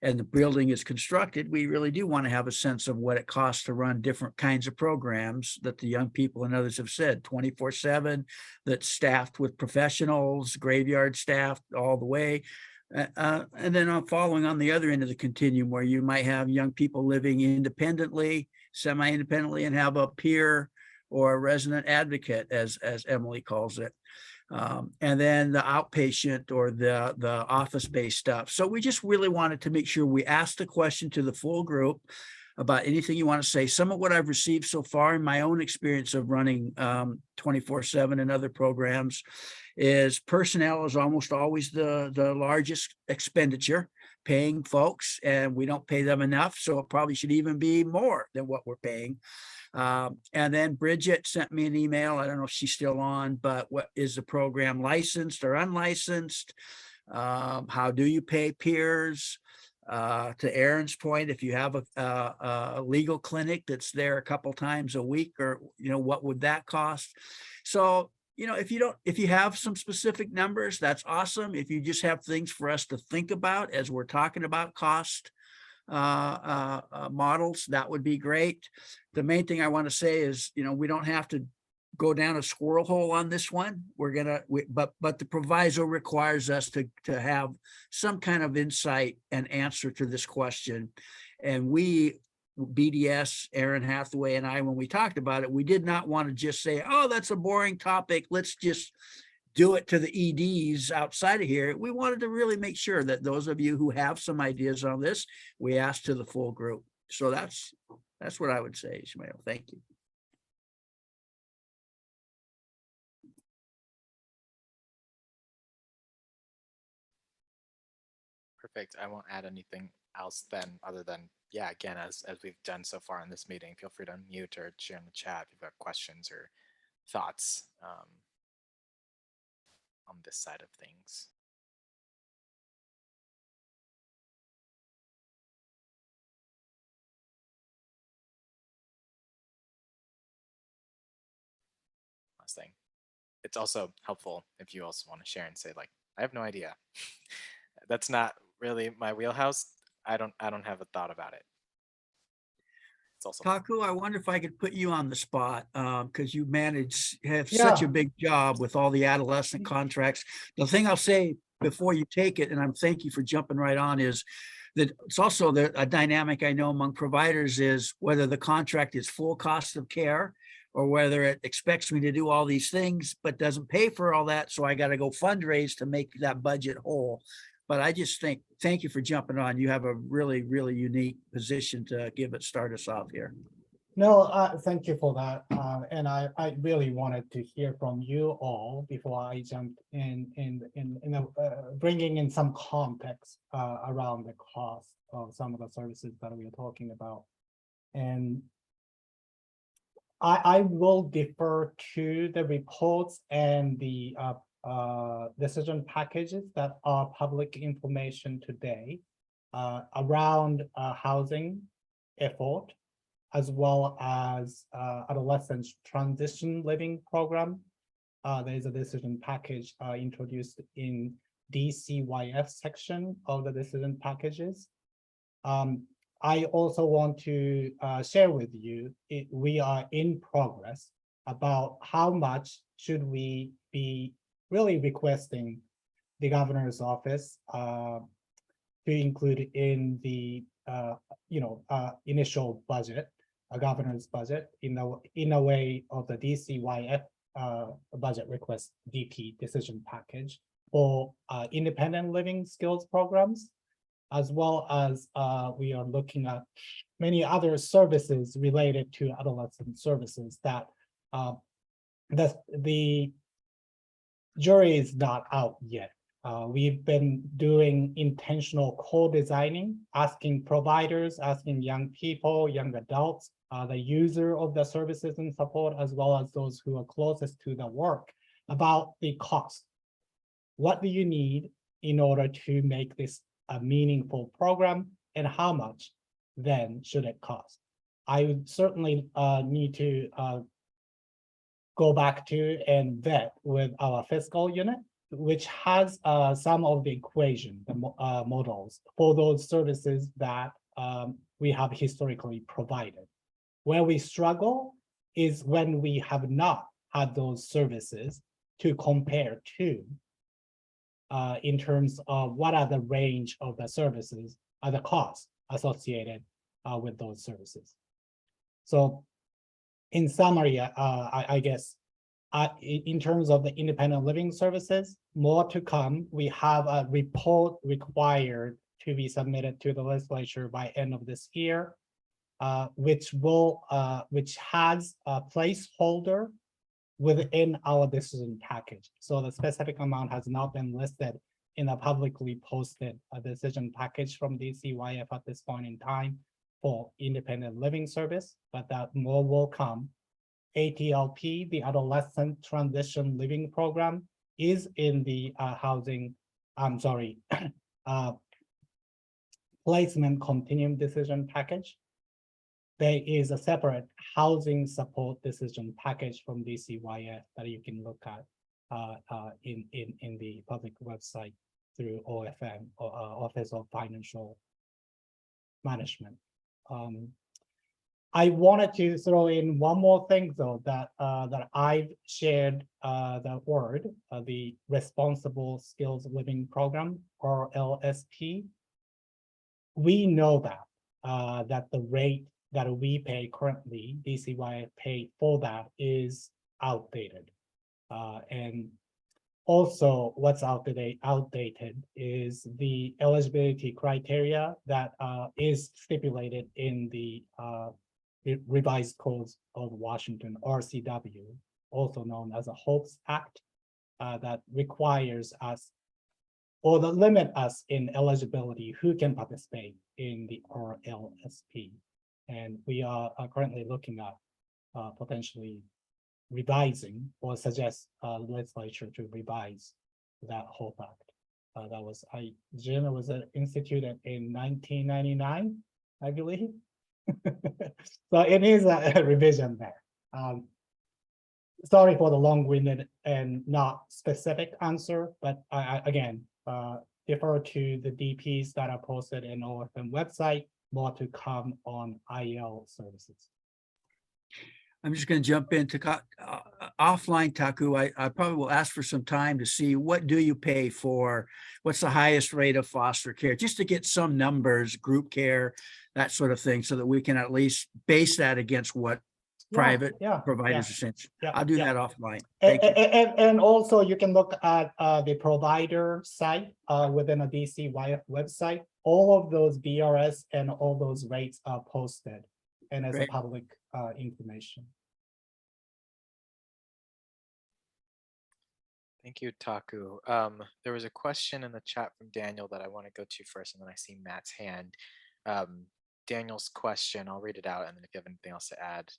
and the building is constructed, we really do want to have a sense of what it costs to run different kinds of programs that the young people and others have said, 24/7, that's staffed with professionals, graveyard staff all the way. And then I'm following on the other end of the continuum, where you might have young people living independently, semi-independently, and have a peer or a resident advocate, as Emily calls it. And then the outpatient or the office-based stuff. So we just really wanted to make sure we asked the question to the full group about anything you want to say. Some of what I've received so far in my own experience of running 24/7 and other programs is personnel is almost always the largest expenditure, paying folks, and we don't pay them enough. So it probably should even be more than what we're paying. And then Bridget sent me an email. I don't know if she's still on, but what is the program licensed or unlicensed? How do you pay peers? To Aaron's point, if you have a legal clinic that's there a couple times a week, or, you know, what would that cost? So, you know, if you have some specific numbers, that's awesome. If you just have things for us to think about as we're talking about cost models, that would be great. The main thing I want to say is, you know, we don't have to go down a squirrel hole on this one. But the proviso requires us to have some kind of insight and answer to this question. And we, BDS, Aaron Hathaway and I, when we talked about it, we did not want to just say, oh, that's a boring topic, let's just do it to the EDs outside of here. We wanted to really make sure that those of you who have some ideas on this, we asked to the full group. So that's what I would say, Ishmael. Thank you. Perfect. I won't add anything else then, other than, yeah, again, as we've done so far in this meeting, feel free to unmute or share in the chat if you've got questions or thoughts on this side of things. Last thing. It's also helpful if you also want to share and say, like, I have no idea. That's not really my wheelhouse. I don't have a thought about it. It's also Taku, I wonder if I could put you on the spot, because you have such a big job with all the adolescent contracts. The thing I'll say before you take it, and I'm thank you for jumping right on, is that it's also a dynamic I know among providers is whether the contract is full cost of care or whether it expects me to do all these things but doesn't pay for all that. So I got to go fundraise to make that budget whole. But I just think, thank you for jumping on. You have a really, really unique position to start us off here. No, thank you for that. And I really wanted to hear from you all before I jumped bringing in some context around the cost of some of the services that we are talking about. And I will defer to the reports and the decision packages that are public information today around housing effort, as well as adolescents transition living program. There is a decision package introduced in DCYF section of the decision packages. I also want to share with you, we are in progress about how much should we be really requesting the governor's office to include in the initial budget, a governor's budget in a way of the DCYF budget request DP decision package for independent living skills programs, as well as we are looking at many other services related to adolescent services that the jury is not out yet. We've been doing intentional co-designing, asking providers, asking young people, young adults, the user of the services and support, as well as those who are closest to the work, about the cost. What do you need in order to make this a meaningful program, and how much then should it cost? I would certainly need to go back to and vet with our fiscal unit, which has some of the equation, the models for those services that we have historically provided. Where we struggle is when we have not had those services to compare to in terms of what are the range of the services, the costs associated with those services. So in summary, I guess, in terms of the independent living services, more to come. We have a report required to be submitted to the legislature by end of this year, which has a placeholder within our decision package. So the specific amount has not been listed in a publicly posted decision package from DCYF at this point in time for independent living service, but that more will come. ATLP, the Adolescent Transition Living Program, is in the placement continuum decision package. There is a separate housing support decision package from DCYF that you can look at in the public website through OFM, or Office of Financial Management. I wanted to throw in one more thing, though, that I've shared the word, the Responsible Skills Living Program, or LSP. We know that the rate that we pay currently, DCYF pay for that, is outdated. And also what's outdated is the eligibility criteria that is stipulated in the Revised Codes of Washington, RCW, also known as the HOPES Act, that requires us, or that limit us in eligibility who can participate in the RLSP. And we are currently looking at potentially revising, or suggest legislature to revise that HOPE Act. That was, Jim, it was instituted in 1999, I believe. So it is a revision there. Sorry for the long-winded and not specific answer, but I again, defer to the DPs that are posted in OFM website, more to come on IL services. I'm just going to jump into offline, Taku. I probably will ask for some time to see what do you pay for, what's the highest rate of foster care, just to get some numbers, group care, that sort of thing, so that we can at least base that against what private yeah, providers essentially. yeah, I'll do yeah. that offline. And, Thank you. and also you can look at the provider site within a DCYF website. All of those BRS and all those rates are posted and as a Great. public information. Thank you, Taku. There was a question in the chat from Daniel that I want to go to first, and then I see Matt's hand. Daniel's question, I'll read it out, and then if you have anything else to add,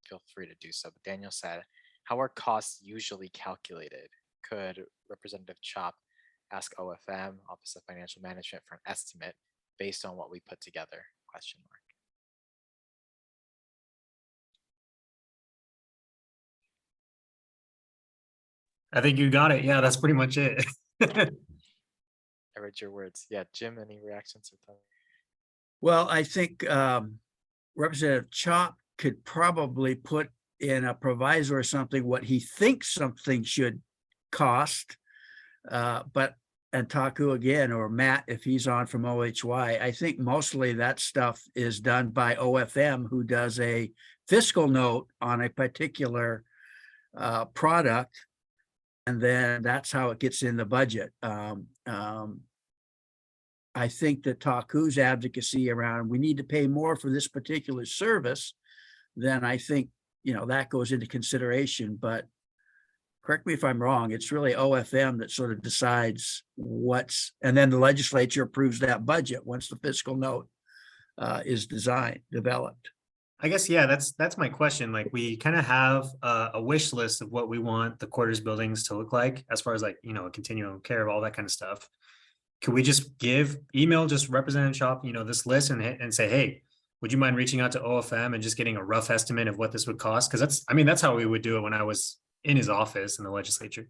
feel free to do so. But Daniel said, how are costs usually calculated? Could Representative Chop ask OFM, Office of Financial Management, for an estimate based on what we put together? Question mark. I think you got it. Yeah, that's pretty much it. I read your words. Yeah, Jim, any reactions or thoughts? Well, I think Representative Chop could probably put in a proviso or something what he thinks something should cost. And Taku again, or Matt, if he's on from OHY, I think mostly that stuff is done by OFM, who does a fiscal note on a particular product. And then that's how it gets in the budget. I think that Taku's advocacy around we need to pay more for this particular service, then I think, that goes into consideration. But correct me if I'm wrong, it's really OFM that sort of decides and then the legislature approves that budget once the fiscal note is developed. I guess, yeah, that's my question. Like, we kind of have a wish list of what we want the quarters buildings to look like as far as like, a continuum of care of all that kind of stuff. Could we just email just Representative Chop, this list and say, hey, would you mind reaching out to OFM and just getting a rough estimate of what this would cost? Because that's how we would do it when I was in his office in the legislature.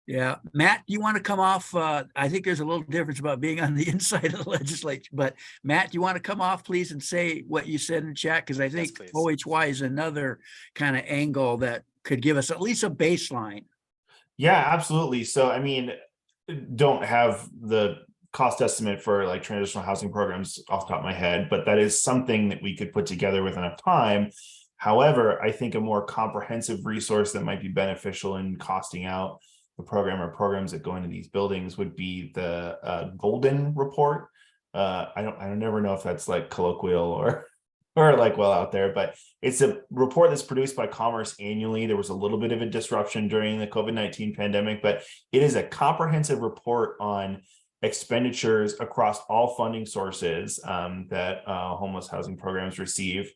Yeah, Matt, do you want to come off? I think there's a little difference about being on the inside of the legislature, but Matt, do you want to come off, please, and say what you said in the chat? Because I think Yes, OHY is another kind of angle that could give us at least a baseline. Yeah, absolutely. So, don't have the cost estimate for like transitional housing programs off the top of my head, but that is something that we could put together with enough time. However, I think a more comprehensive resource that might be beneficial in costing out the program or programs that go into these buildings would be the Golden Report. I never know if that's like colloquial or like well out there, but it's a report that's produced by Commerce annually. There was a little bit of a disruption during the COVID-19 pandemic, but it is a comprehensive report on expenditures across all funding sources that homeless housing programs receive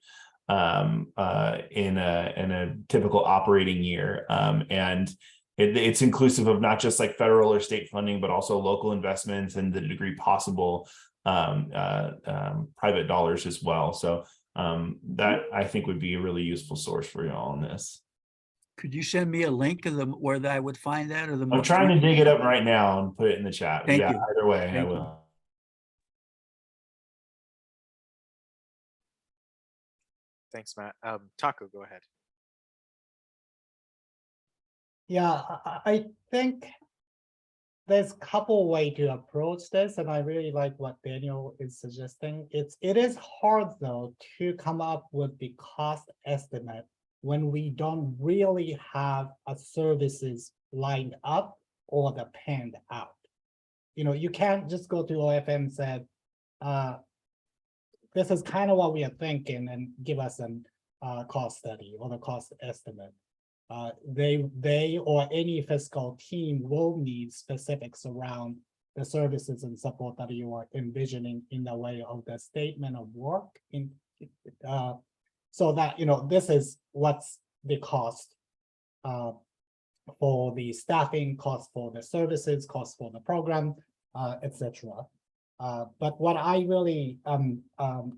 in a typical operating year. And it's inclusive of not just like federal or state funding, but also local investments and the degree possible private dollars as well. So that I think would be a really useful source for you all on this. Could you send me a link of where I would find that? Or I'm trying to dig it up right now and put it in the chat. Thank yeah, you. Either way, Thank I will. you. Thanks, Matt. Taku, go ahead. Yeah, I think there's a couple way to approach this, and I really like what Daniel is suggesting. It is hard though to come up with the cost estimate when we don't really have a services lined up or the panned out. You can't just go to OFM and say, this is kind of what we are thinking, and give us an cost study or the cost estimate. They or any fiscal team will need specifics around the services and support that you are envisioning in the way of the statement of work so that this is what's the cost for the staffing, cost for the services, cost for the program, etc. But what I really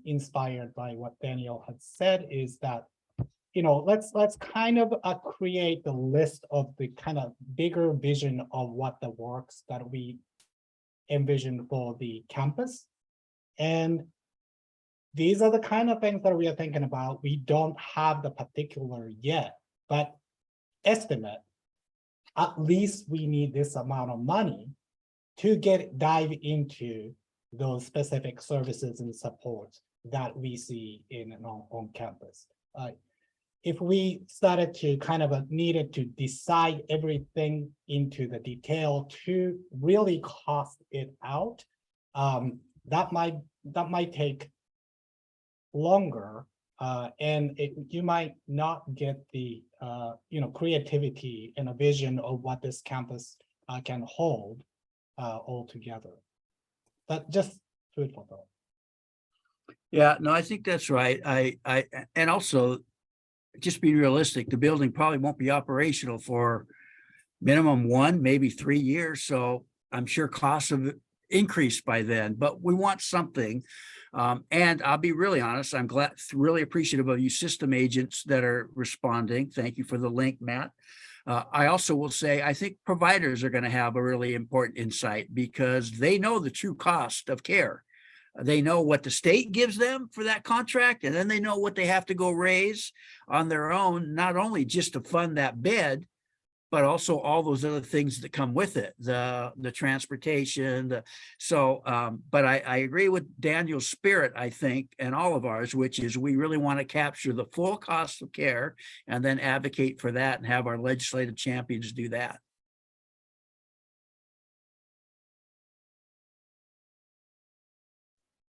inspired by what Daniel had said is that let's kind of create the list of the kind of bigger vision of what the works that we envision for the campus. And these are the kind of things that we are thinking about. We don't have the particular yet, but estimate, at least we need this amount of money to dive into those specific services and supports that we see on campus. if we started to kind of needed to decide everything into the detail to really cost it out, that might take longer, and you might not get the creativity and a vision of what this campus can hold altogether. But just food for thought. Yeah, no, I think that's right. And also just be realistic, the building probably won't be operational for minimum 1, maybe 3 years. So I'm sure costs have increased by then, but we want something. And I'll be really honest, I'm really appreciative of you system agents that are responding. Thank you for the link, Matt. I also will say, I think providers are going to have a really important insight because they know the true cost of care. They know what the state gives them for that contract, and then they know what they have to go raise on their own, not only just to fund that bed, but also all those other things that come with it, the transportation. But I agree with Daniel's spirit, I think, and all of ours, which is we really want to capture the full cost of care and then advocate for that and have our legislative champions do that.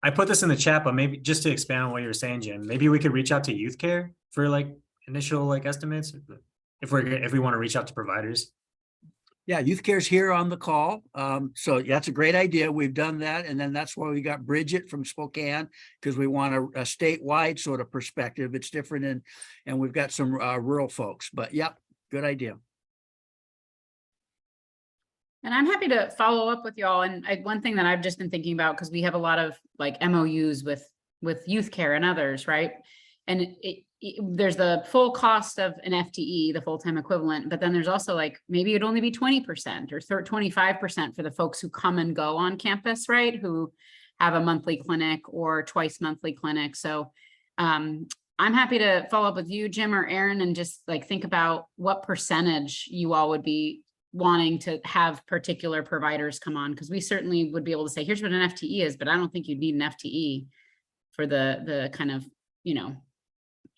I put this in the chat, but maybe just to expand on what you were saying, Jim, maybe we could reach out to youth care for like initial like estimates if we want to reach out to providers. Yeah, youth care's here on the call. So that's a great idea. We've done that. And then that's why we got Bridget from Spokane, because we want a statewide sort of perspective. It's different and we've got some rural folks, but yeah, good idea. And I'm happy to follow up with y'all. And one thing that I've just been thinking about, because we have a lot of like MOUs with youth care and others, right? And there's the full cost of an FTE, the full-time equivalent, but then there's also like, maybe it'd only be 20% or 25% for the folks who come and go on campus, right? Who have a monthly clinic or twice monthly clinic. So I'm happy to follow up with you, Jim or Aaron, and just like think about what percentage you all would be wanting to have particular providers come on, because we certainly would be able to say, here's what an FTE is, but I don't think you'd need an FTE for the kind of,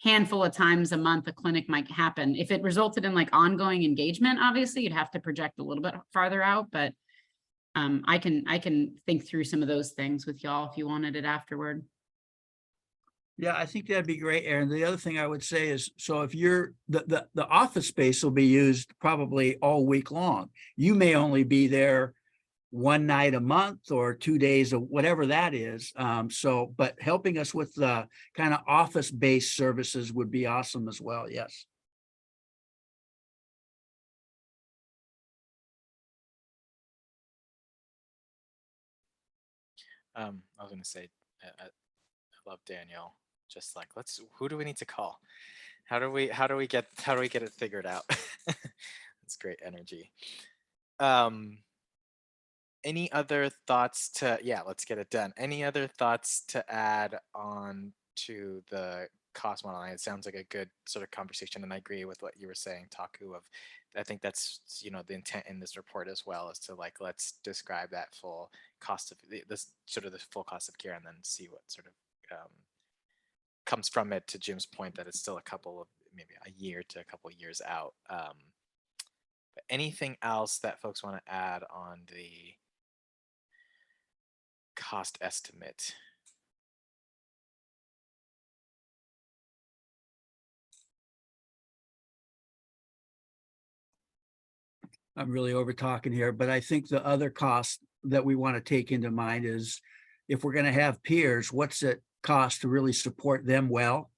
handful of times a month a clinic might happen. If it resulted in like ongoing engagement, obviously you'd have to project a little bit farther out, but I can think through some of those things with y'all if you wanted it afterward. Yeah, I think that'd be great, Aaron. The other thing I would say is, so if you're the office space will be used probably all week long. You may only be there one night a month or 2 days or whatever that is. But helping us with the kind of office-based services would be awesome as well. Yes. I was going to say, I love Daniel. Just like, who do we need to call? How do we get it figured out? That's great energy. Any other thoughts let's get it done. Any other thoughts to add on to the cost modeling? It sounds like a good sort of conversation, and I agree with what you were saying, Taku, I think that's, the intent in this report as well, is to like, let's describe that full cost of this sort of the full cost of care, and then see what sort of comes from it, to Jim's point that it's still maybe a year to a couple of years out. But anything else that folks want to add on the cost estimate? I'm really over talking here, but I think the other cost that we want to take into mind is, if we're going to have peers, what's it cost to really support them well?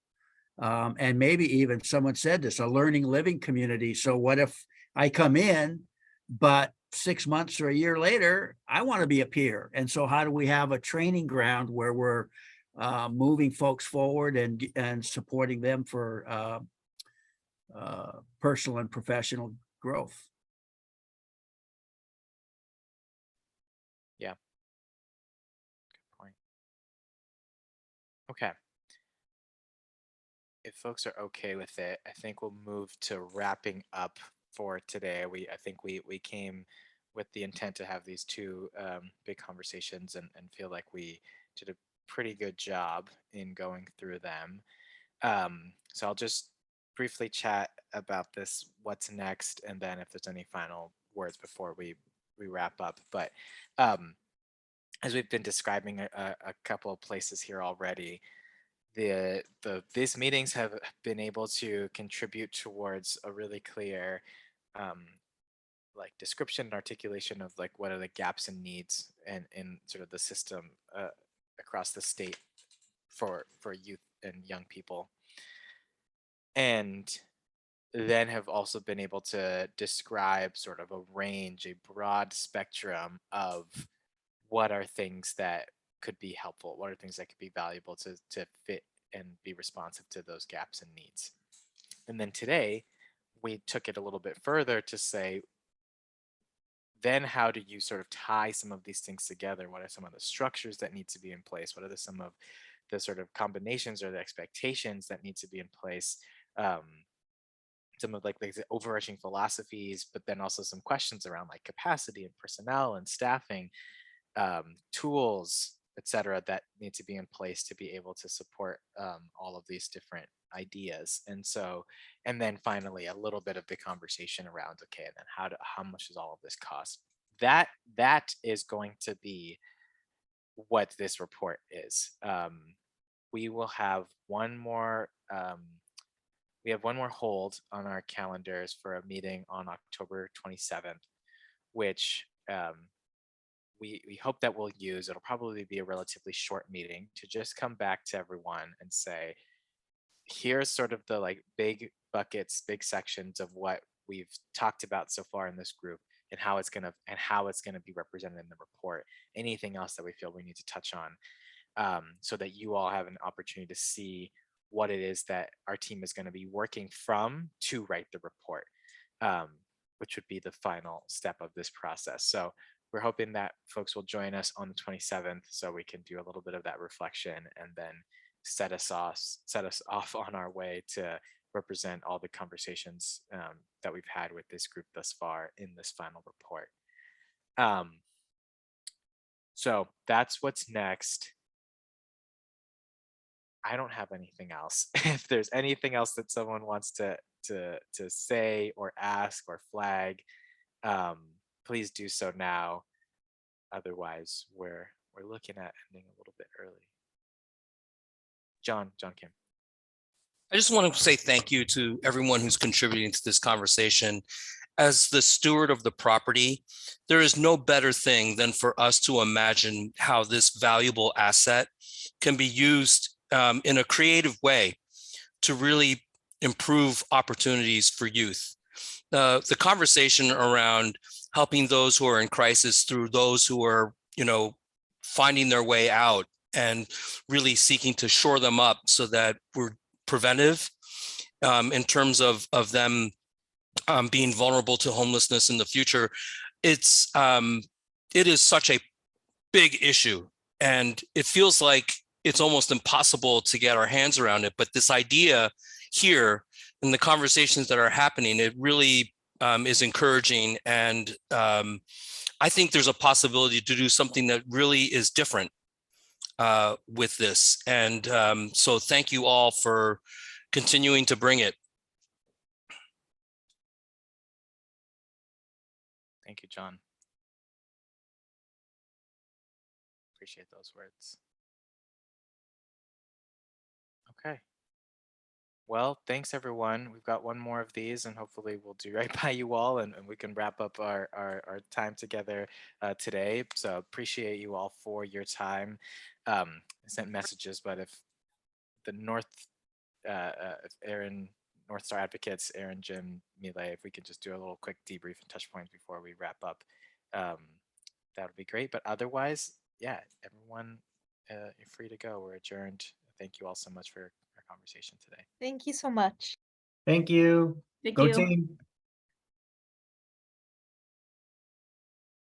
And maybe even someone said this, a learning living community. So what if I come in, but 6 months or a year later, I want to be a peer? And so how do we have a training ground where we're moving folks forward and supporting them for personal and professional growth? Yeah. Good point. Okay. If folks are okay with it, I think we'll move to wrapping up for today. I think we came with the intent to have these two big conversations, and feel like we did a pretty good job in going through them. So I'll just briefly chat about this, what's next, and then if there's any final words before we wrap up. But as we've been describing a couple of places here already, these meetings have been able to contribute towards a really clear like description and articulation of like what are the gaps and needs and in sort of the system across the state for youth and young people, and then have also been able to describe sort of a range, a broad spectrum of what are things that could be helpful, what are things that could be valuable to fit and be responsive to those gaps and needs. And then today we took it a little bit further to say, then how do you sort of tie some of these things together? What are some of the structures that need to be in place? What are some of the sort of combinations or the expectations that need to be in place? Some of like the overarching philosophies, but then also some questions around like capacity and personnel and staffing, tools, et cetera, that need to be in place to be able to support all of these different ideas. And so, and then finally a little bit of the conversation around, okay, and then how much does all of this cost? That is going to be what this report is. We will have one more hold on our calendars for a meeting on October 27th, which we hope that we'll use. It'll probably be a relatively short meeting to just come back to everyone and say, here's sort of the like big buckets, big sections of what we've talked about so far in this group and how it's gonna be represented in the report. Anything else that we feel we need to touch on, so that you all have an opportunity to see what it is that our team is going to be working from to write the report, which would be the final step of this process. So we're hoping that folks will join us on the 27th so we can do a little bit of that reflection and then set us off on our way to represent all the conversations that we've had with this group thus far in this final report. So that's what's next. I don't have anything else. If there's anything else that someone wants to say or ask or flag, please do so now. Otherwise, we're looking at ending a little bit early. John Kim. I just want to say thank you to everyone who's contributing to this conversation. As the steward of the property, there is no better thing than for us to imagine how this valuable asset can be used in a creative way to really improve opportunities for youth. The conversation around helping those who are in crisis through those who are, finding their way out and really seeking to shore them up so that we're preventive in terms of them being vulnerable to homelessness in the future. It is such a big issue, and it feels like it's almost impossible to get our hands around it. But this idea here in the conversations that are happening, it really is encouraging. And I think there's a possibility to do something that really is different with this. And so thank you all for continuing to bring it. Thank you, John. Appreciate those words. Okay. Well, thanks everyone. We've got one more of these and hopefully we'll do right by you all and we can wrap up our time together today. So appreciate you all for your time. I sent messages, but if the North Star Advocates, Aaron, Jim, Milay, if we could just do a little quick debrief and touch points before we wrap up, that would be great. But otherwise, yeah, everyone, you're free to go. We're adjourned. Thank you all so much for our conversation today. Thank you so much. Thank you. Thank Go you. team.